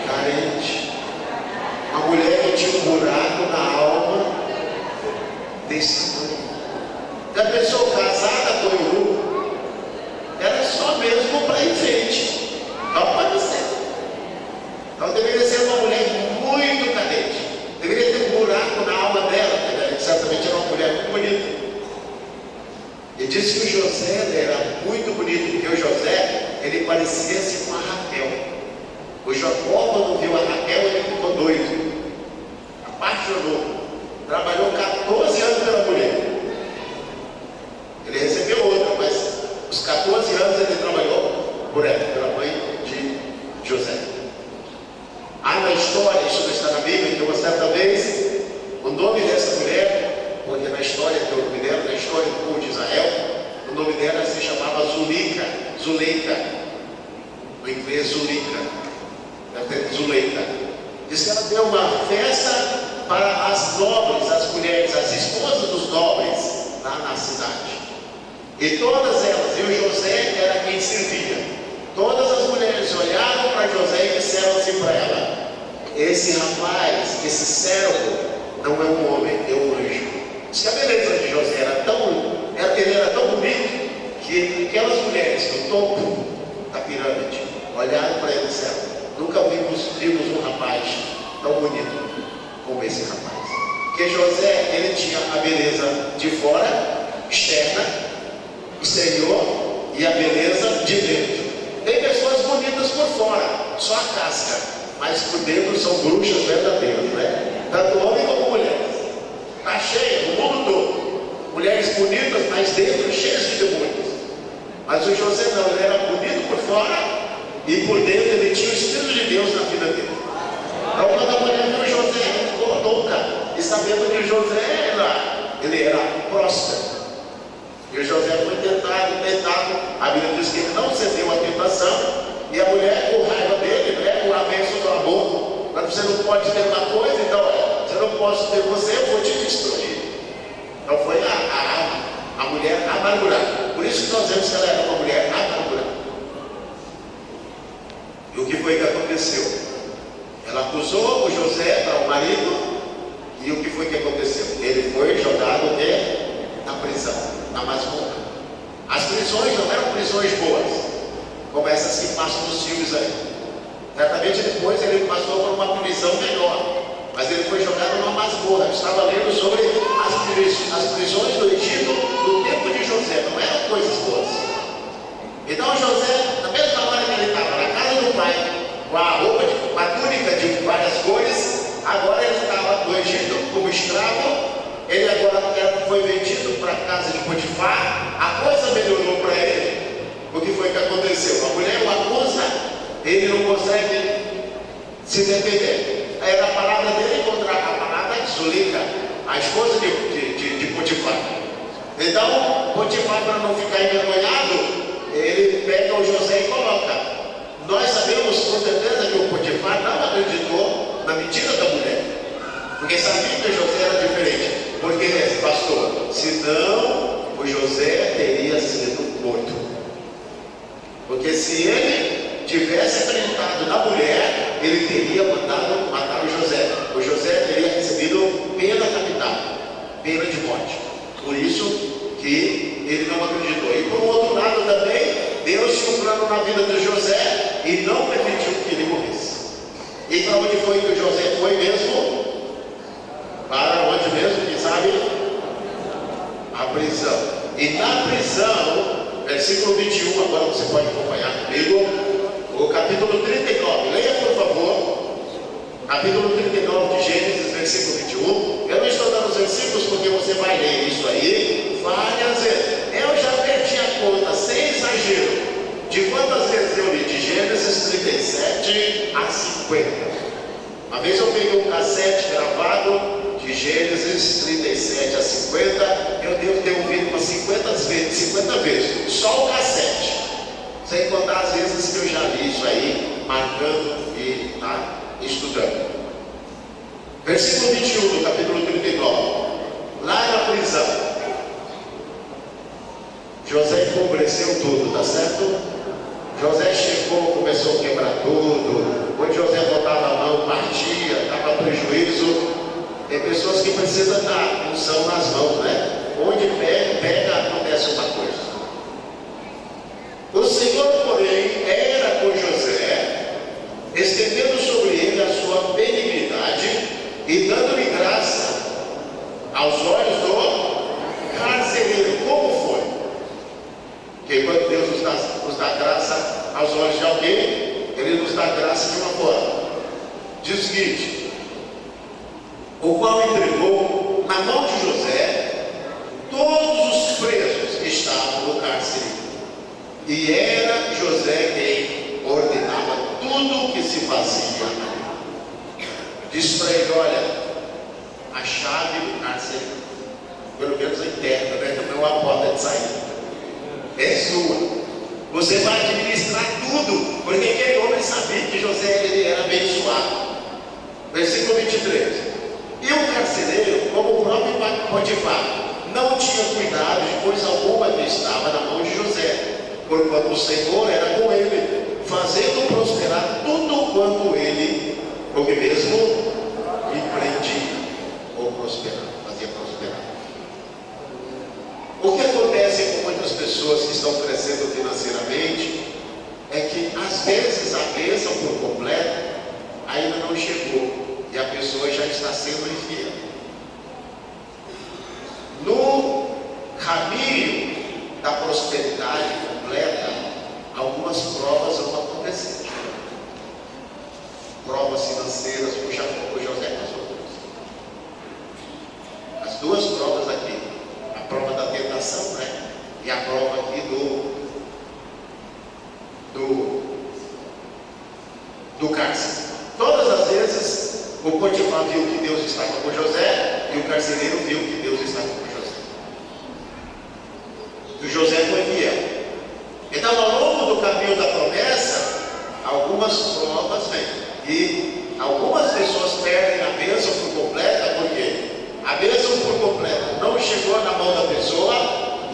carente. Uma mulher que tinha um buraco na alma desse tamanho. Já pensou, casada com o eunuco? Era só mesmo para enfeite. Não pode ser. Então deveria ser uma mulher muito carente. Deveria ter um buraco na alma dela. Certamente era uma mulher muito bonita. E disse que o José era muito bonito, porque o José, ele parecia-se com a Raquel. O Jacó, quando viu a Raquel, ele ficou doido, apaixonou, trabalhou 14 anos pela mulher. Ele recebeu outra, mas os 14 anos ele trabalhou por ela, pela mãe de José. Há na história, isso não está na Bíblia, que uma certa vez, o nome dessa mulher, porque na história tem o nome dela, na história do povo de Israel, o nome dela se chamava Zuleika, no inglês Zuleika. Diz que ela deu uma festa para as nobres, as mulheres, as esposas dos nobres lá na cidade. E todas elas, e o José era quem servia. Todas as mulheres olharam para José e disseram assim para ela: esse rapaz, esse servo, não é um homem, é um anjo. Diz que a beleza de José ele era tão bonito que aquelas mulheres no topo da pirâmide olharam para ele e disseram: nunca vimos um rapaz tão bonito como esse rapaz. Porque José, ele tinha a beleza de fora, externa, exterior, e a beleza de dentro. Tem pessoas bonitas por fora, só a casca, mas por dentro são bruxas verdadeiras, né? Tanto homem como mulher. Está cheio, no mundo todo. Mulheres bonitas, mas dentro cheias de demônios. Mas o José não, ele era bonito por fora, e por dentro ele tinha o Espírito de Deus na vida dele. Então quando a mulher viu José, ele ficou louca, e sabendo que José ele era próspero. E o José foi tentado, a Bíblia diz que ele não cedeu à tentação, e a mulher, com raiva dele, né, com a bênção do amor, mas você não pode ter uma coisa, então se eu não posso ter você, eu vou te destruir. Então foi a mulher amargurada. Por isso que nós vemos que ela era uma mulher amargurada. E o que foi que aconteceu? Ela acusou o José para o marido, E o que foi que aconteceu? Ele foi jogado na prisão, na masmorra. As prisões não eram prisões boas, como essas que passam nos filmes aí. Certamente depois ele passou por uma prisão melhor, mas ele foi jogado numa masmorra. Eu estava lendo sobre as prisões do Egito no tempo de José, não eram coisas boas. Então José, na mesma hora que ele estava na casa do pai, com a roupa, com a túnica de várias cores, agora ele estava no Egito como escravo. Ele agora foi vendido para a casa de Potifar. A coisa melhorou para ele. O que foi que aconteceu? A mulher o acusa, ele não consegue se defender. Aí na palavra dele encontrar a palavra de Zulica, a esposa de Potifar. Então, Potifar, para não ficar envergonhado, ele pega o José e coloca. Nós sabemos com certeza que o Potifar não acreditou na mentira da mulher, porque sabia que o José era diferente. Porque, pastor, senão o José teria sido morto. Porque se ele tivesse acreditado na mulher, ele teria mandado matar o José. O José teria recebido pena capital, pena de morte. Por isso que ele não acreditou. E por outro lado também, Deus tinha um plano na vida de José e não permitiu que ele morresse. E para onde foi que o José foi mesmo? Para onde mesmo, quem sabe? A prisão. E na prisão, versículo 21, agora você pode acompanhar comigo, o capítulo 39, leia por favor, capítulo 39 de Gênesis, versículo 21. Eu não estou dando os versículos porque você vai ler isso aí várias vezes. Eu já perdi a conta, sem exagero, de quantas vezes eu li de Gênesis 37 a 50. Uma vez eu peguei um cassete gravado de Gênesis 37 a 50, eu devo ter ouvido umas 50 vezes, só o cassete, sem contar as vezes que eu já li isso aí, marcando e estudando. Versículo 21 do capítulo 39, lá na prisão, José empobreceu tudo, tá certo? José chegou, começou a quebrar tudo, onde José botava a mão, partia, dava prejuízo. Tem pessoas que precisam dar unção nas mãos, né? Onde pega, acontece uma coisa. O Senhor, porém, era com José, estendendo sobre ele a sua benignidade e dando-lhe graça aos olhos do carcereiro. Como foi? Porque quando Deus nos dá graça aos olhos de alguém, Ele nos dá graça de uma forma. Diz o seguinte: o qual entregou na mão de José todos os presos que estavam no cárcere. E era José quem ordenava tudo o que se fazia. Diz para ele: olha, a chave do cárcere, pelo menos a interna, né? Não é a porta de saída, é sua. Você vai administrar tudo, porque aquele homem sabia que José ele era abençoado. Versículo 23. E o carcereiro, como o próprio Potifar, não tinha cuidado de coisa alguma que estava na mão de José, porquanto o Senhor era com ele, fazendo prosperar tudo quanto ele, o que mesmo, empreendia ou prosperar, fazia prosperar. O que acontece com muitas pessoas que estão crescendo financeiramente é que às vezes a bênção por completo ainda não chegou e a pessoa já está sendo infiel. No caminho da prosperidade completa, algumas provas vão acontecer. Provas financeiras, o José passou por isso. As duas provas aqui, a prova da tentação, né? E a prova aqui do cárcere. Todas as vezes o Potifar viu que Deus estava com José e o carcereiro viu que Deus estava com José. E o José foi fiel. Então, ao longo do caminho da promessa, algumas provas vêm. E algumas pessoas perdem a bênção por completa, porque a bênção por completa não chegou na mão da pessoa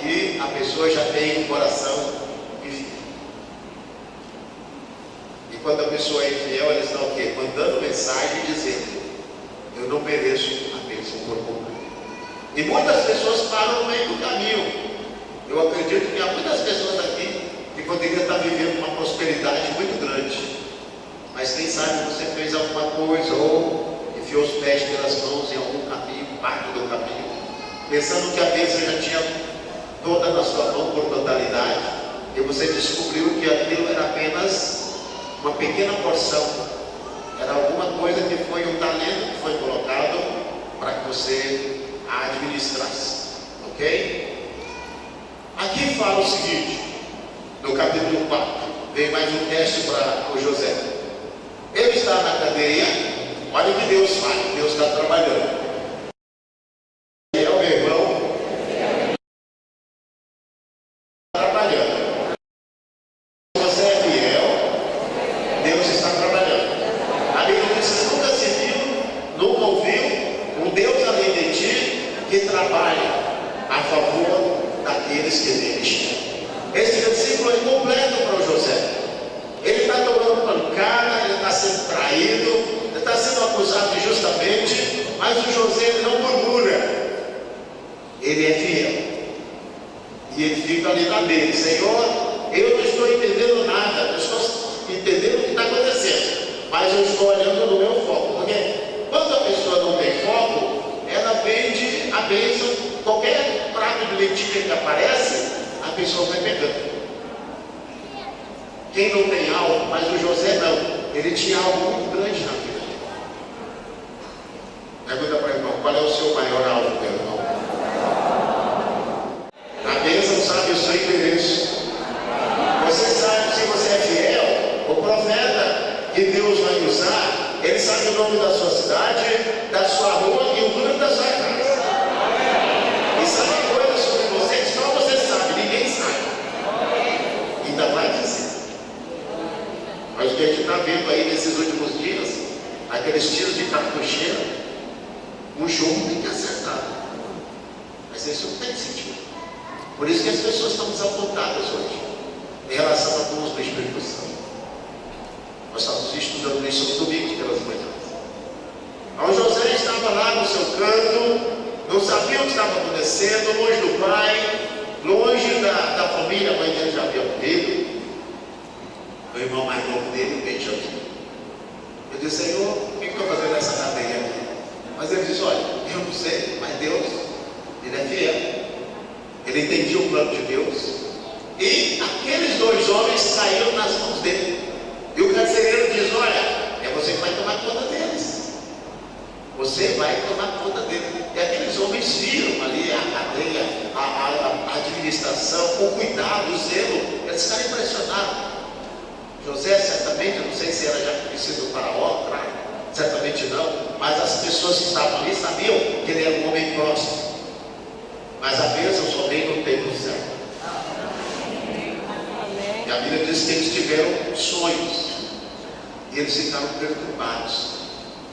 e a pessoa já tem um coração infiel. E quando a pessoa é infiel, eles estão o quê? Mandando mensagem dizendo: eu não mereço a bênção. bênção por completo. E muitas pessoas param no meio do caminho. Eu acredito que há muitas pessoas aqui que poderiam estar vivendo uma prosperidade muito grande, mas quem sabe você fez alguma coisa ou enfiou os pés pelas mãos em algum caminho, parte do caminho, pensando que a bênção já tinha toda na sua mão por totalidade, e você descobriu que aquilo era apenas uma pequena porção, era alguma coisa que foi um talento que foi colocado para que você a administrasse, ok? Aqui fala o seguinte, no capítulo 4, vem mais um teste para o José. Ele está na cadeia, olha o que Deus faz, Deus está trabalhando. É o meu irmão trabalhando. Se você é fiel, Deus está trabalhando. A Bíblia diz que nunca se viu, nunca ouviu um Deus além de ti que trabalha a favor daqueles que nele estão. Esse versículo é completo para o José. Ele está tomando pancada, ele está sendo traído, ele está sendo acusado injustamente, mas o José ele não murmura, ele é fiel. E ele fica ali na dele: Senhor, eu não estou entendendo nada, eu estou entendendo o que está acontecendo, mas eu estou olhando no meu foco, porque quando a pessoa não tem foco, ela vende a bênção, qualquer prato de lentilha que aparece, a pessoa vai pegando. Quem não tem algo, mas o José não, ele tinha algo muito grande na vida. Pergunta para o irmão: qual é o seu maior alvo, meu irmão? A bênção sabe o seu endereço. Você sabe, se você é fiel, o profeta que Deus vai usar, ele sabe o nome da sua cidade, da sua rua e o número da sua casa. E sabe coisas sobre você que só você sabe, ninguém sabe. Ainda vai dizer. Mas o que a gente está vendo aí nesses últimos dias, aqueles tiros de cartucheira, um jogo tem que acertar. Mas isso não tem sentido. Por isso que as pessoas estão desapontadas hoje, em relação a dons do Espírito Santo. Nós estamos estudando isso no domingo pelas manhãs. O José estava lá no seu canto, não sabia o que estava acontecendo, longe do pai, longe da família. A mãe dele já havia morrido, o irmão mais novo dele, o Benjamin. Eu disse: Senhor, o que eu estou fazendo nessa cadeia aqui? Mas ele disse: olha, eu não sei, mas Deus, ele é fiel. Ele entendia o plano de Deus. E aqueles dois homens caíram nas mãos dele. E o carcereiro diz: olha, é você que vai tomar conta deles. Você vai tomar conta deles. E aqueles homens viram ali a cadeia, a administração, o cuidado, o zelo. Eles ficaram impressionados. José, certamente, eu não sei se era já conhecido do faraó, certamente não, mas as pessoas que estavam ali sabiam que ele era um homem próximo. Mas a bênção só vem no tempo certo. E a Bíblia diz que eles tiveram sonhos, e eles ficaram perturbados.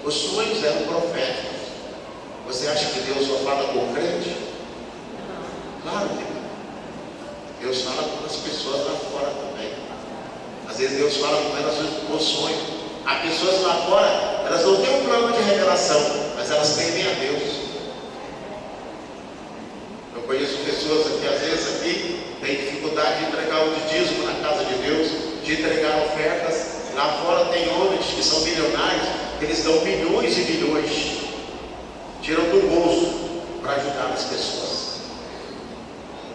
Os sonhos eram proféticos. Você acha que Deus só fala com o crente? Claro que não. Deus fala com as pessoas lá fora também. Às vezes Deus fala com elas no sonho. Há pessoas lá fora, elas não têm um plano de revelação, mas elas temem a Deus. Eu conheço pessoas aqui, às vezes aqui, têm dificuldade de entregar o dízimo na casa de Deus, de entregar ofertas. Lá fora tem homens que são milionários, eles dão milhões e milhões, tiram do bolso para ajudar as pessoas.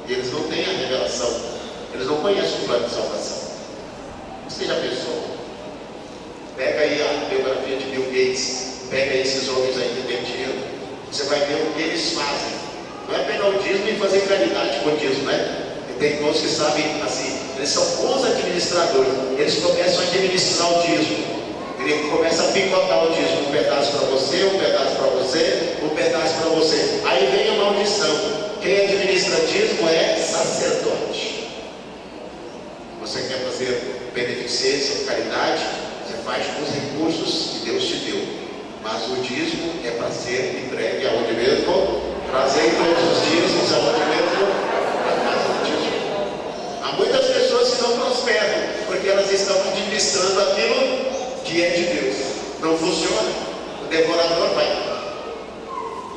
E eles não têm a revelação, eles não conhecem o plano de salvação. Você já pensou? Pega aí a biografia de Bill Gates, pega aí esses homens aí que têm dinheiro, você vai ver o que eles fazem. Não é pegar o dízimo e fazer caridade com o dízimo, né? E tem irmãos que sabem assim, eles são bons administradores, eles começam a administrar o dízimo. Ele começa a picotar o dízimo, um pedaço para você, um pedaço para você, um pedaço para você. Aí vem a maldição. Quem administra dízimo é sacerdote. Você quer fazer beneficência, caridade, você faz com os recursos que Deus te deu. Mas o dízimo é para ser entregue aonde mesmo? Trazer todos os dízimos aonde mesmo? Para casa do dízimo. Há muitas pessoas que não prosperam, porque elas estão administrando aquilo que é de Deus. Não funciona. O devorador vai.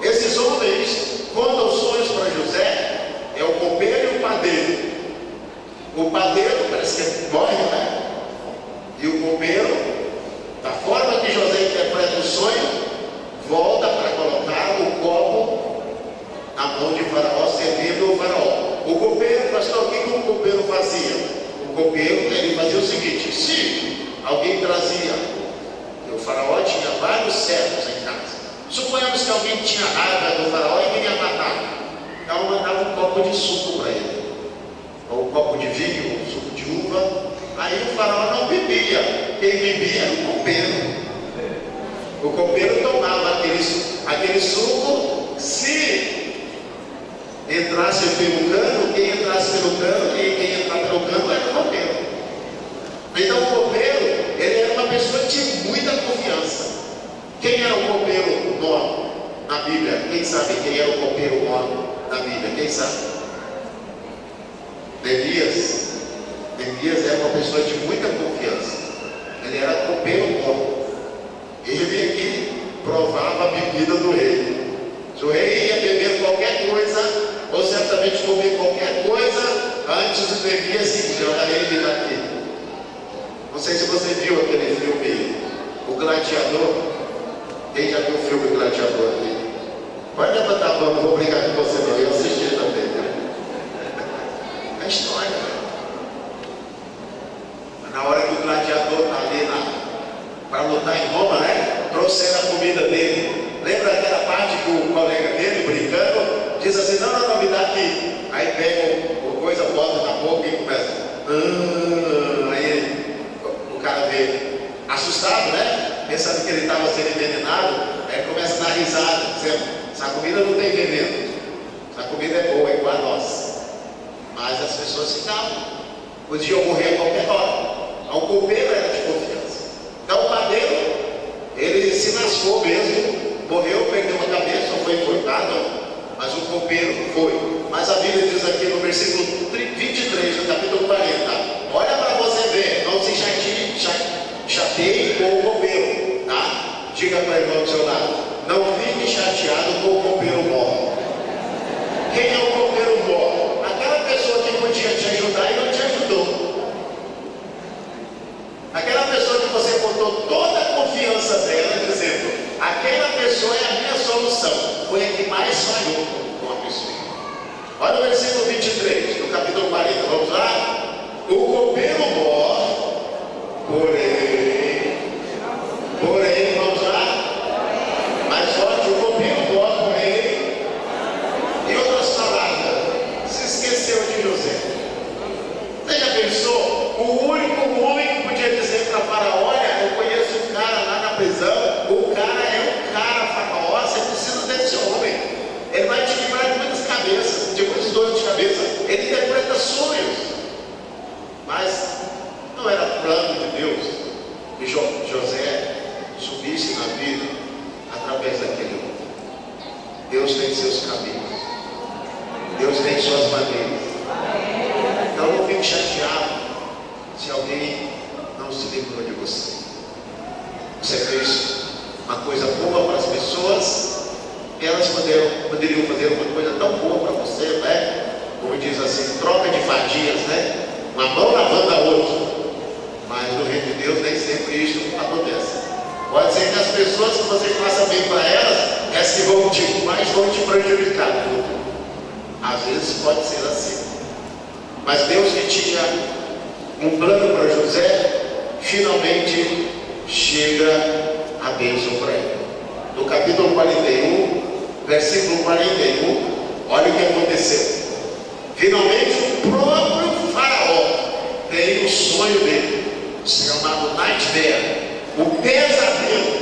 Esse homens contam sonhos para José, é o copeiro e o padeiro. O padeiro parece que morre, né? E o copeiro, da forma que José interpreta o sonho, volta para colocar o copo na mão de Faraó, servindo o Faraó. O copeiro, pastor, o que o copeiro fazia? O copeiro, ele fazia o seguinte: se alguém trazia, o Faraó tinha vários servos em casa. Suponhamos que alguém tinha raiva do Faraó e queria matar. Então mandava um copo de suco para ele, ou um copo de vinho, um suco de uva. Aí o Faraó não bebia, quem bebia era o copeiro. O copeiro tomava aquele suco. Se entrasse pelo cano, quem entrasse pelo cano, quem entrar pelo cano era o copeiro. Então o copeiro, ele era uma pessoa de muita confiança. Quem era o copeiro mor na Bíblia? Quem sabe quem era o copeiro mor na Bíblia? Quem sabe? Elias. Elias era uma pessoa de muita confiança. Ele era copeiro mor. Ele é que provava a bebida do rei. Se o rei ia beber qualquer coisa, ou certamente comer qualquer coisa, antes o Elias se jogaria ele daqui. Não sei se você viu aquele filme, O Gladiador. Quem já viu o filme Gladiador aqui? Pode levantar a mão, não vou brigar com você não, eu assisti também. Né? É história, né? Na hora que o gladiador está ali para lutar em Roma, né? Trouxeram a comida dele. Lembra aquela parte que o colega dele, brincando, diz assim: não, me dá aqui. Aí pega uma coisa, bota na boca e começa. Aí o cara vê assustado, né? Pensando que ele estava sendo envenenado. Aí começa a dar risada, dizendo: essa comida não tem veneno, essa comida é boa, é igual a nossa. Mas as pessoas ficavam, podiam morrer a qualquer hora. O copeiro era de confiança. Então o padeiro, ele se lascou mesmo, morreu, perdeu a cabeça, ou foi enforcado, mas o copeiro foi. Mas a Bíblia diz aqui no versículo 23 do capítulo 40: olha para você ver, não se chateie com o copeiro, tá? Diga para o irmão do seu lado: não fique chateado com o copeiro mor. Quem é o copeiro mor? Aquela pessoa que podia te ajudar e não te ajudou. Aquela pessoa que você botou toda a confiança dela, dizendo: aquela pessoa é a minha solução, foi a que mais falhou com a pessoa. Olha o versículo 23 do capítulo 40, vamos lá? O copeiro mor, porém, vamos lá? Mais forte: o copeiro mor, porém, em outras palavras, se esqueceu de José. Você já pensou? O único homem que podia dizer para Faraó: olha, eu conheço um cara lá na prisão, o cara é um cara, Faraó, você precisa desse homem, ele vai te livrar de muitas cabeças, de muitas dores de cabeça, ele interpreta sonhos. Mas não era plano de Deus que José subisse na vida através daquele homem. Deus tem seus caminhos, Deus tem suas maneiras. Então não fique chateado se alguém não se lembrou de você. Você fez uma coisa boa para as pessoas, e elas poderiam fazer uma coisa tão boa para você, né? Como diz assim, troca de fadias, né? Uma mão lavando a outra. Mas no reino de Deus nem sempre isso acontece. Pode ser que as pessoas que você faça bem para elas, as que mais vão te prejudicar. Às vezes pode ser assim. Mas Deus que tinha um plano para José, finalmente chega a bênção para ele. No capítulo 41, versículo 41, olha o que aconteceu. Finalmente o próprio Faraó tem o sonho dele, chamado Nightmare, o pesadelo.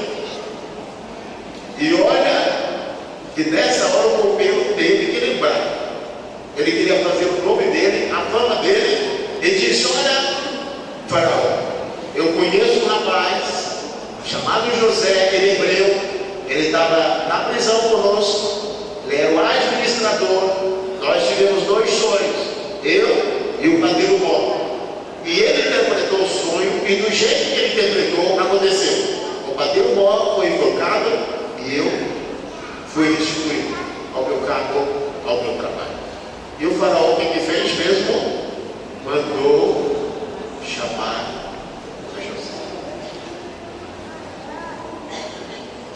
E olha que nessa hora o copeiro teve que lembrar. Ele queria fazer o nome dele, a fama dele, e disse: olha, Faraó, eu conheço um rapaz chamado José, ele é hebreu, ele estava na prisão conosco, ele era o administrador, nós tivemos 2 sonhos, eu e o padeiro mor. E ele interpretou o sonho, e do jeito que ele interpretou, aconteceu. O padeiro mor foi enforcado e eu fui restituído. colocado ao meu trabalho. E o faraó, o que fez mesmo? Mandou chamar a José.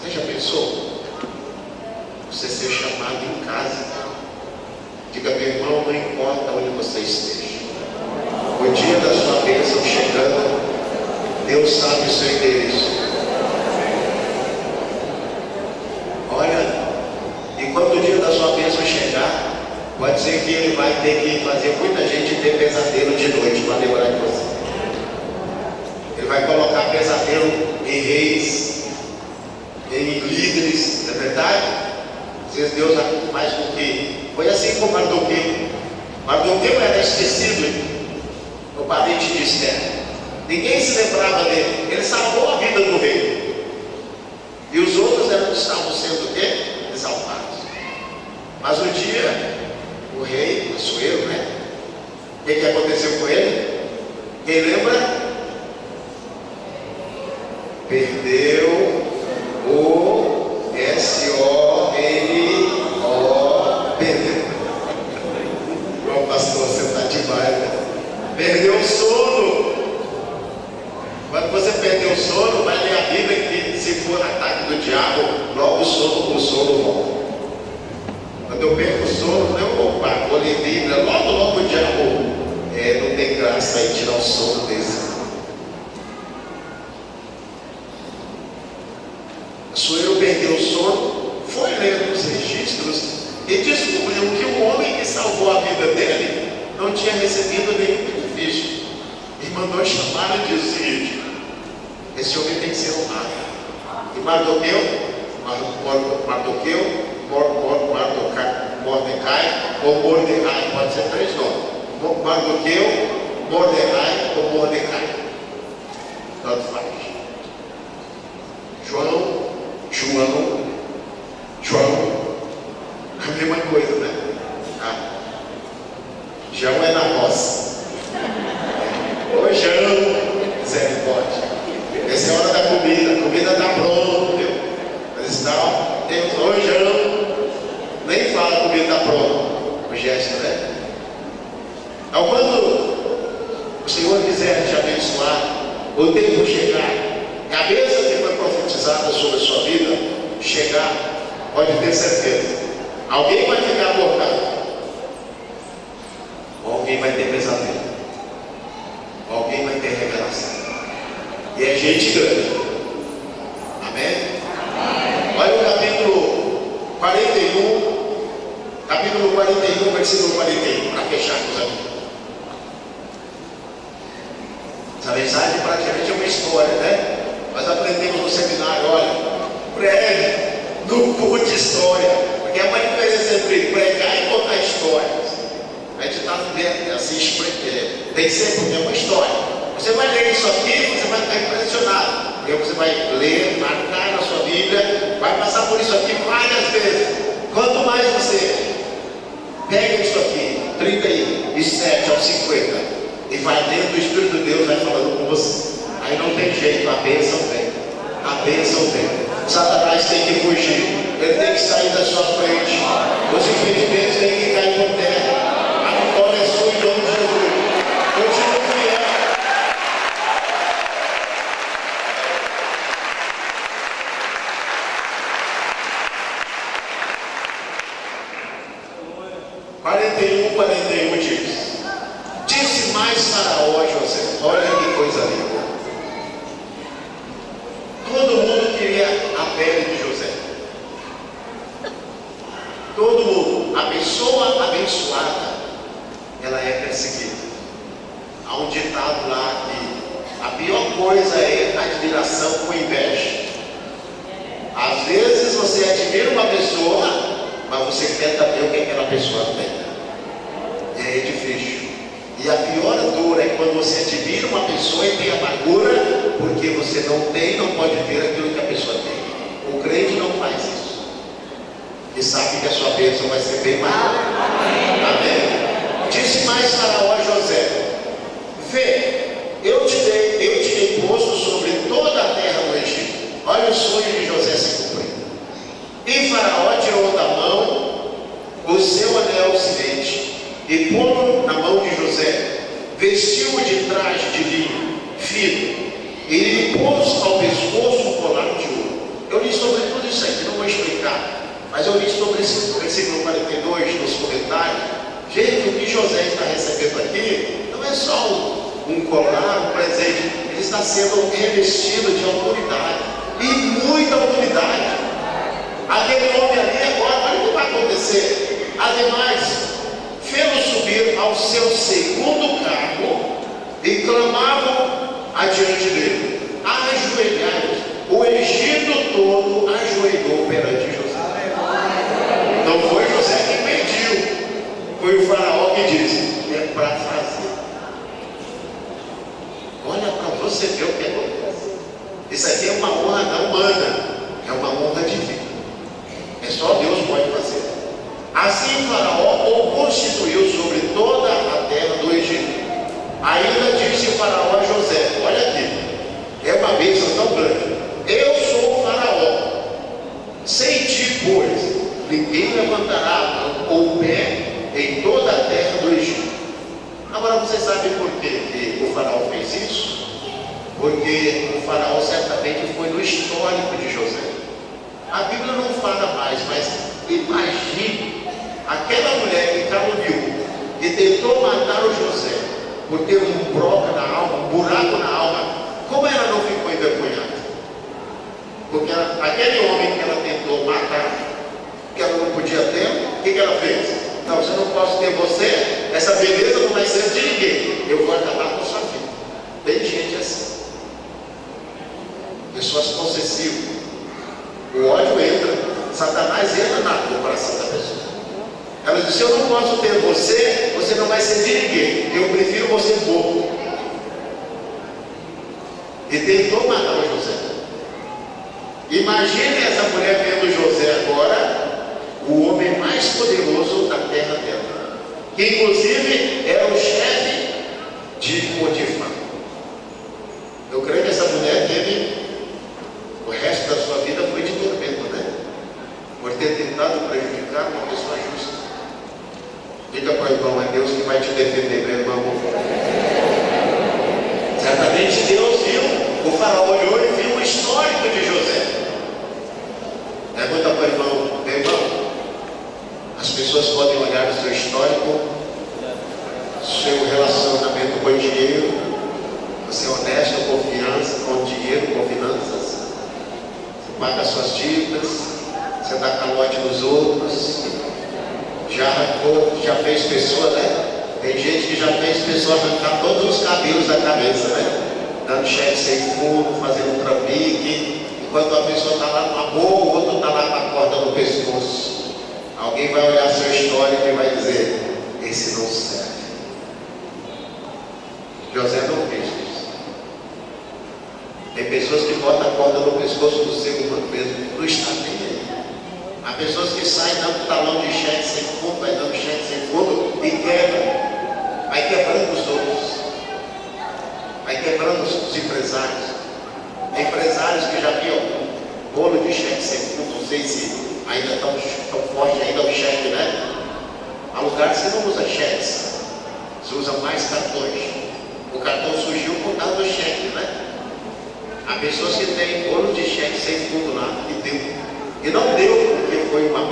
Você já pensou? Você ser chamado em casa? Diga, meu irmão, não importa onde você esteja, o dia da sua bênção chegando, Deus sabe o seu endereço. Olha, e quando o dia da sua bênção chegar, pode ser que Ele vai ter que fazer muita gente ter pesadelo de noite para lembrar de você. Ele vai colocar pesadelo em reis, em líderes, não é verdade? Às vezes Deus faz com que... Foi assim com Mardoqueu. Mardoqueu era esquecido, o parente de Esther. Ninguém se lembrava dele. Ele salvou a vida do rei. E os outros estavam sendo o quê? Exaltados. Mas um dia, o rei, Assuero, né? O que aconteceu com ele? Quem lembra? Perdeu o S-O-N-O. Perdeu. Bom, pastor, você está demais, né? Perdeu o sono. Quando você perdeu o sono, vai ler a Bíblia que se for ataque do diabo, logo o sono volta. Quando eu perco o sono, eu vou ler a Bíblia, logo o diabo não tem graça aí tirar o sono desse. Assuero perdeu o sono, foi lendo os registros e descobriu que o homem que salvou a vida dele não tinha recebido nenhum benefício. E mandou chamar e disse o seguinte: esse homem tem que ser honrado. E Mordecai, ou Mordecai, pode ser 3 nomes. Mordecai ou Mordecai. Tanto faz. João, a mesma coisa, né? João é na roça. Ô João, misericórdia. Essa é a hora da comida, a comida está pronta, viu? Mas está, tem ô João, nem fala a comida está pronta. O gesto, né? Então, quando o Senhor quiser te abençoar, o tempo chegar, a bênção que foi profetizada sobre a sua vida chegar, pode ter certeza. Alguém vai ficar acordado, ou alguém vai ter pesadelo, ou alguém vai ter revelação. E é gente grande. Amém? Olha o capítulo 41, versículo 41, para fechar com os amigos. Essa mensagem praticamente é uma história, né? Nós aprendemos no seminário, olha, prega, não conte história, porque é uma diferença entre pregar e contar histórias. A gente está vendo assim, tem que ser, porque é uma história. Você vai ler isso aqui, você vai ficar impressionado. E aí você vai ler, marcar na sua Bíblia, vai passar por isso aqui várias vezes. Quanto mais você pega isso aqui, 37 ao 50, e vai lendo, o Espírito de Deus vai falando com você. Aí não tem jeito, a bênção vem. A bênção vem. Satanás tem que fugir, ele tem que sair da sua frente. Os impedimentos têm que cair por terra. A vitória é sua em nome de Jesus. Continue fiel. (41 diz: disse mais Faraó a José, olha que coisa linda. Todo mundo queria a pele de José. Todo mundo. A pessoa abençoada, ela é perseguida. Há um ditado lá que a pior coisa é a admiração com inveja. Às vezes você admira uma pessoa, mas você quer também o que aquela pessoa tem. E aí é difícil. E a pior dor é quando você admira uma pessoa e tem amargura, porque você não tem, não pode ter aquilo que a pessoa tem. O crente não faz isso. E sabe que a sua bênção vai ser bem maior. Amém? Disse mais Faraó a José: vê, eu te dei posto sobre toda a terra do Egito. Olha o sonho de José se cumprir. E Faraó tirou da mão vestiu-o de traje de linho fino, e lhe pôs ao pescoço um colar de ouro. Eu li sobre tudo isso aqui, não vou explicar, mas eu li sobre esse versículo 42 nos comentários. Gente, o que José está recebendo aqui não é só um colar, um presente, ele está sendo revestido de autoridade, e muita autoridade. Aquele homem ali agora, olha o que vai acontecer. Ademais, fê-lo subir ao seu segundo carro e clamavam adiante dele, ajoelhados. O Egito todo ajoelhou perante José. Não foi José que pediu, foi o faraó que disse: é para fazer. Olha para você ver o que acontece. Isso aqui é uma honra não humana, é uma honra divina. É só Deus pode fazer. Assim Faraó o constituiu sobre toda a terra do Egito. Ainda disse Faraó a José: olha aqui, é uma bênção tão grande. Eu sou o Faraó. Sem ti, pois, ninguém levantará a mão ou o pé em toda a terra do Egito. Agora vocês sabem por que o Faraó fez isso? Porque o Faraó certamente foi no histórico de José. A Bíblia não fala mais, mas imagine aquela mulher que caluniou e tentou matar o José por ter um broca na alma, um buraco na alma. Como ela não ficou envergonhada? Porque aquele homem que ela tentou matar, que ela não podia ter, o que ela fez? Não, eu não posso ter você, essa beleza não vai ser de ninguém, eu vou acabar com a sua vida. Tem gente assim, pessoas possessivas. O ódio entra, Satanás entra no coração da pessoa. Ela diz: se eu não posso ter você, você não vai ser de ninguém, eu prefiro você morto. E tentou matar o José. Imagine essa mulher vendo José agora, o homem mais poderoso da terra dela, que inclusive era o chefe de Potifar. Eu creio que essa mulher teve, o resto da sua vida foi de tormento, né? Por ter tentado prejudicar uma pessoa justa. Diga para o irmão: é Deus que vai te defender, meu irmão. Certamente Deus viu, o faraó olhou e viu o histórico de José. Pergunta para o irmão: meu irmão, as pessoas podem olhar o seu histórico, seu relacionamento com o dinheiro, você é honesto, com o dinheiro, com finanças, você paga suas dívidas, você dá calote nos outros, já arrancou, já fez pessoa, né? Tem gente que já fez pessoa arrancar todos os cabelos da cabeça, né? Dando cheque sem fundo, fazendo um trambique. Enquanto a pessoa está lá numa boa, o outro está lá com a corda no pescoço. Alguém vai olhar seu histórico e vai dizer: esse não serve. José não fez isso. Tem pessoas que botam a corda no pescoço do ser humano mesmo, não está nem aí. Há pessoas que saem dando talão de cheque sem fundo, vai dando cheque sem fundo e quebra. Vai quebrando os outros. Vai quebrando os empresários. Empresários que já viam bolo de cheque sem fundo, não sei se ainda tão forte ainda o cheque, né? Há lugares que não usa cheques, se usa mais cartões. O cartão surgiu por causa do cheque, né? Há pessoas que têm bolo de cheque sem fundo lá e deu. E não deu porque foi um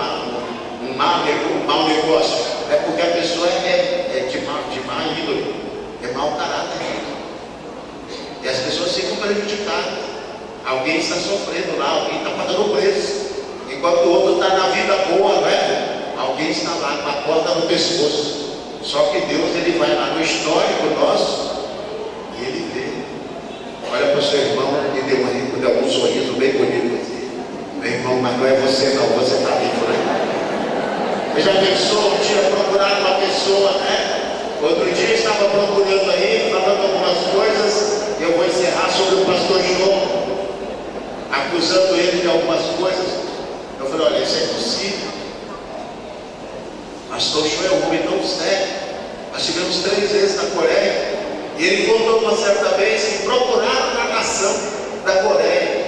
mau negócio. É porque a pessoa é de má índole, é mau caráter. E as pessoas ficam prejudicadas. Alguém está sofrendo lá, alguém está pagando o preço. Enquanto o outro está na vida boa, né? Alguém está lá com a corda no pescoço. Só que Deus, ele vai lá no histórico nosso e ele vê. Olha para o seu irmão e dê um sorriso bem bonito assim. Meu irmão, mas não é você não, você está vivo, né? Você já pensou, tinha procurado uma pessoa, né? Outro dia estava procurando aí, falando algumas coisas. Eu vou encerrar sobre o pastor João, acusando ele de algumas coisas. Eu falei: olha, isso é impossível. Pastor João é um homem tão sério. Nós tivemos 3 vezes na Coreia. E ele contou uma certa vez que procuraram na nação da Coreia,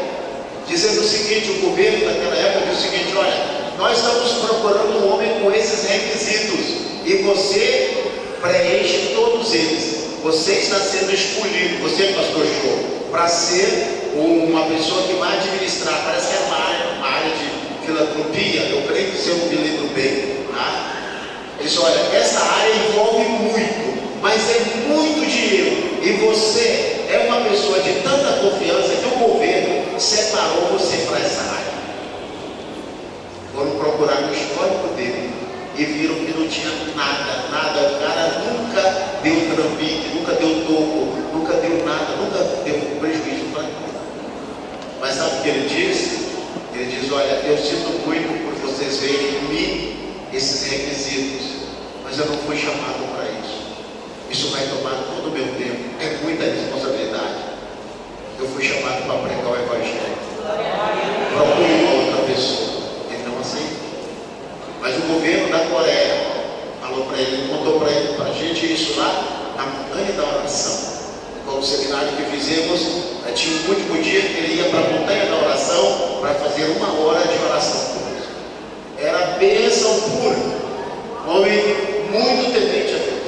dizendo o seguinte: o governo daquela época disse o seguinte: olha, nós estamos procurando um homem com esses requisitos e você preenche todos eles. você está sendo escolhido, você, pastor Show, para ser uma pessoa que vai administrar. Parece que é uma área de filantropia, eu creio que se eu me lembro bem, tá? Ele disse, olha, essa área envolve muito, mas é muito dinheiro, e você é uma pessoa de tanta confiança que o governo separou você para essa área. Foram procurar no histórico dele e viram que não tinha nada. O cara nunca deu trambique, nunca deu toco, nunca deu nada, nunca deu prejuízo para ninguém. Mas sabe o que ele diz? Ele diz, olha, eu sinto muito por vocês verem em mim esses requisitos, mas eu não fui chamado para isso. Isso vai tomar todo o meu tempo, é muita responsabilidade. Eu fui chamado para pregar o Evangelho. Procure uma outra pessoa. Ele não aceitou. Mas o governo da Coreia falou para ele, contou para ele, para a gente isso lá na montanha da oração. Com o seminário que fizemos, tinha um último dia que ele ia para a montanha da oração para fazer 1 hora de oração por Deus. Era bênção pura. Homem muito temente a Deus.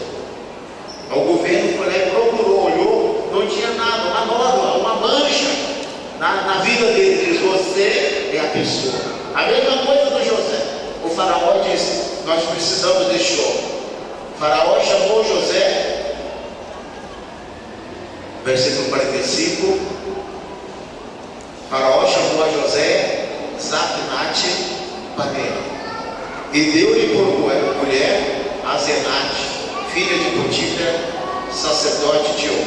O governo foi lá e procurou, olhou, não tinha nada, uma nódoa, uma mancha na vida dele. Diz, você é a pessoa. A mesma coisa do José. O faraó disse, nós precisamos deste homem. O faraó chamou José, versículo 45. O faraó chamou a José Zapnate Paneira e deu-lhe por mulher Azenate, filha de Potifar, sacerdote de On.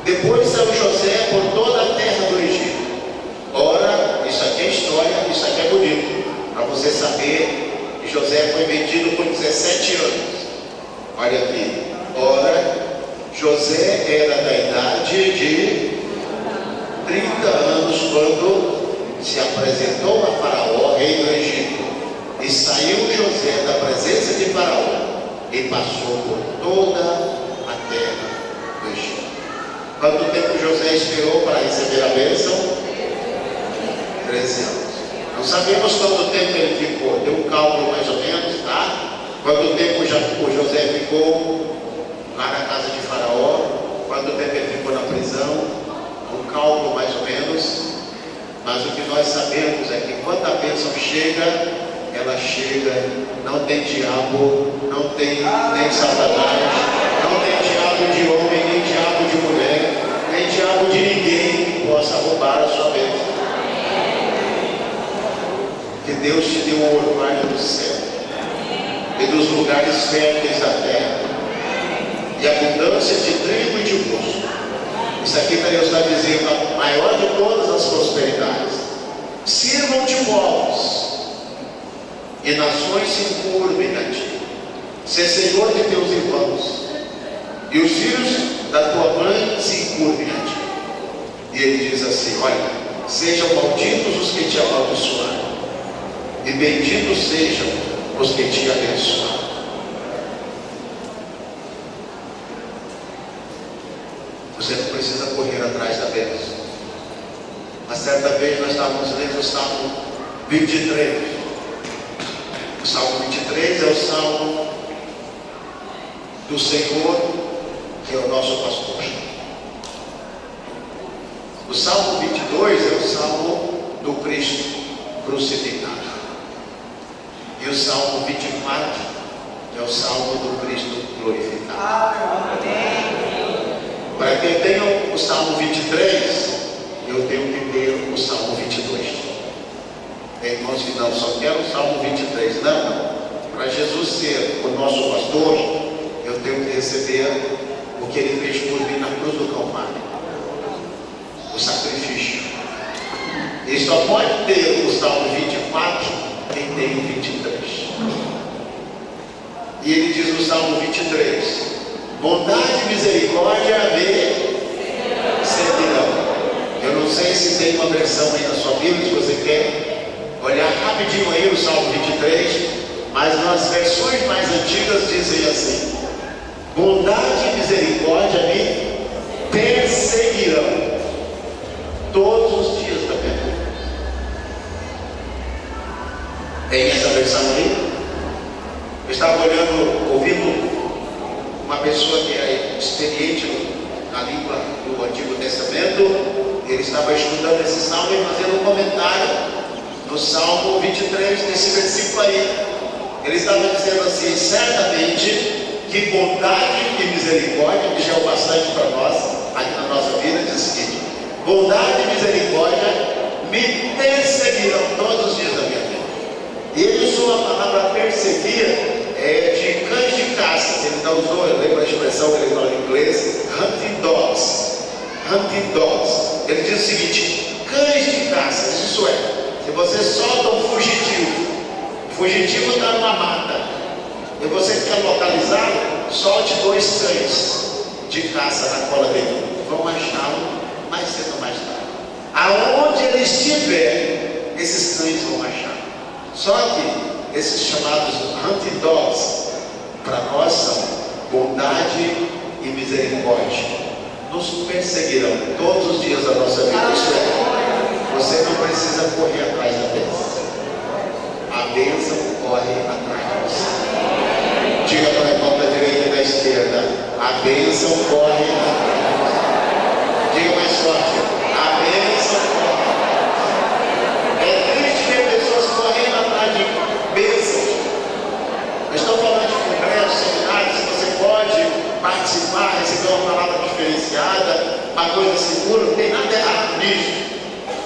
Depois saiu José por toda a terra do Egito. Ora, isso aqui é história, isso aqui é bonito, para você saber que José foi vendido por 17 anos. Olha aqui. Ora, José era da idade de 30 anos quando se apresentou a Faraó, rei do Egito. E saiu José da presença de Faraó e passou por toda a terra do Egito. Quanto tempo José esperou para receber a bênção? 13 anos. Não sabemos quanto tempo ele ficou, deu um cálculo mais ou menos, tá? Quanto tempo o José ficou lá na casa de Faraó, quanto tempo ele ficou na prisão, um cálculo mais ou menos. Mas o que nós sabemos é que quando a bênção chega, ela chega, não tem diabo, não tem nem Satanás, não tem diabo de homem, nem diabo de mulher, nem diabo de ninguém que possa roubar a sua bênção. Que Deus te deu o orvalho do céu e dos lugares férteis da terra, e abundância de trigo e de mosto. Isso aqui Deus está dizendo, a maior de todas as prosperidades. Sirvam-te povos, e nações se encurvem a ti. Ser Senhor de teus irmãos, e os filhos da tua mãe se encurvem a ti. E ele diz assim, olha, sejam malditos os que te amaldiçoarem, e benditos sejam os que te abençoarem. Você não precisa correr atrás da bênção. Mas certa vez nós estávamos lendo o Salmo 23. O Salmo 23 é o Salmo do Senhor, que é o nosso pastor. O Salmo 22 é o Salmo do Cristo crucificado. E o Salmo 24 é o Salmo do Cristo glorificado. Para quem tem o Salmo 23, eu tenho que ter o Salmo 22. Tem irmãos que não, só quero o Salmo 23. Não. Para Jesus ser o nosso pastor, eu tenho que receber o que ele fez por mim na cruz do Calvário. O sacrifício. E só pode ter o Salmo 24 quem tem o 23. E ele diz no Salmo 23, bondade e misericórdia me seguirão. Eu não sei se tem uma versão aí na sua Bíblia, se você quer olhar rapidinho aí o Salmo 23, mas nas versões mais antigas dizem assim, bondade e misericórdia me perseguirão todos os dias da minha vida. Tem essa versão aí? Eu estava olhando, ouvindo uma pessoa que é experiente na língua do Antigo Testamento, ele estava estudando esse salmo e fazendo um comentário no Salmo 23, nesse versículo aí. Ele estava dizendo assim: certamente que bondade e misericórdia, que já é o bastante para nós, aqui na nossa vida, diz o seguinte: bondade e misericórdia me perseguirão todos os dias da minha vida. E ele usou a palavra perseguir de cães de caça. Ele não usou, eu lembro a expressão que ele fala em inglês, hunting dogs. Hunting dogs. Ele diz o seguinte: cães de caça, isso é, se você solta um fugitivo, o fugitivo está numa mata, e você quer localizá-lo, solte 2 cães de caça na cola dele, vão achá-lo mais cedo ou mais tarde. Aonde ele estiver, esses cães vão achar. Só que esses chamados hunting dogs, para nós são bondade e misericórdia, nos perseguirão todos os dias da nossa vida. Isso é, você não precisa correr atrás da bênção, a bênção corre atrás de você. Diga para a irmã da direita e da esquerda: a bênção corre atrás de você. Diga mais forte: a bênção corre. É triste ver pessoas correndo atrás de bênçãos. Eu estou falando de congressos, seminários, se você pode participar, receber uma palavra diferenciada, uma coisa segura, não tem nada errado nisso.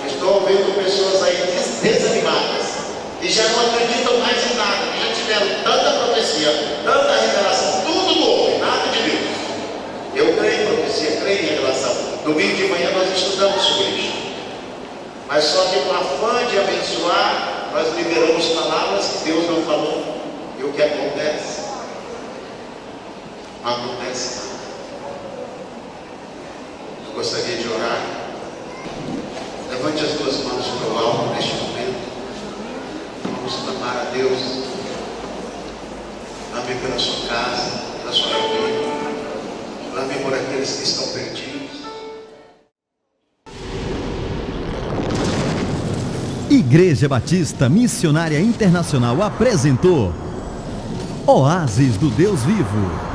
Eu estou vendo pessoas aí desanimadas e já não acreditam mais em nada, já tiveram tanta profecia, tanta revelação, tudo do homem, nada de Deus. Eu creio em profecia, creio em revelação. Domingo de manhã nós estudamos sobre isso. Mas só que com afã de abençoar, nós liberamos palavras que Deus não falou. E o que acontece? Não acontece nada. Eu gostaria de orar. Levante as 2 mãos para o alto neste momento. Vamos clamar a Deus. Clame pela sua casa, pela sua família. Clame por aqueles que estão perdidos. Igreja Batista Missionária Internacional apresentou Oásis do Deus Vivo.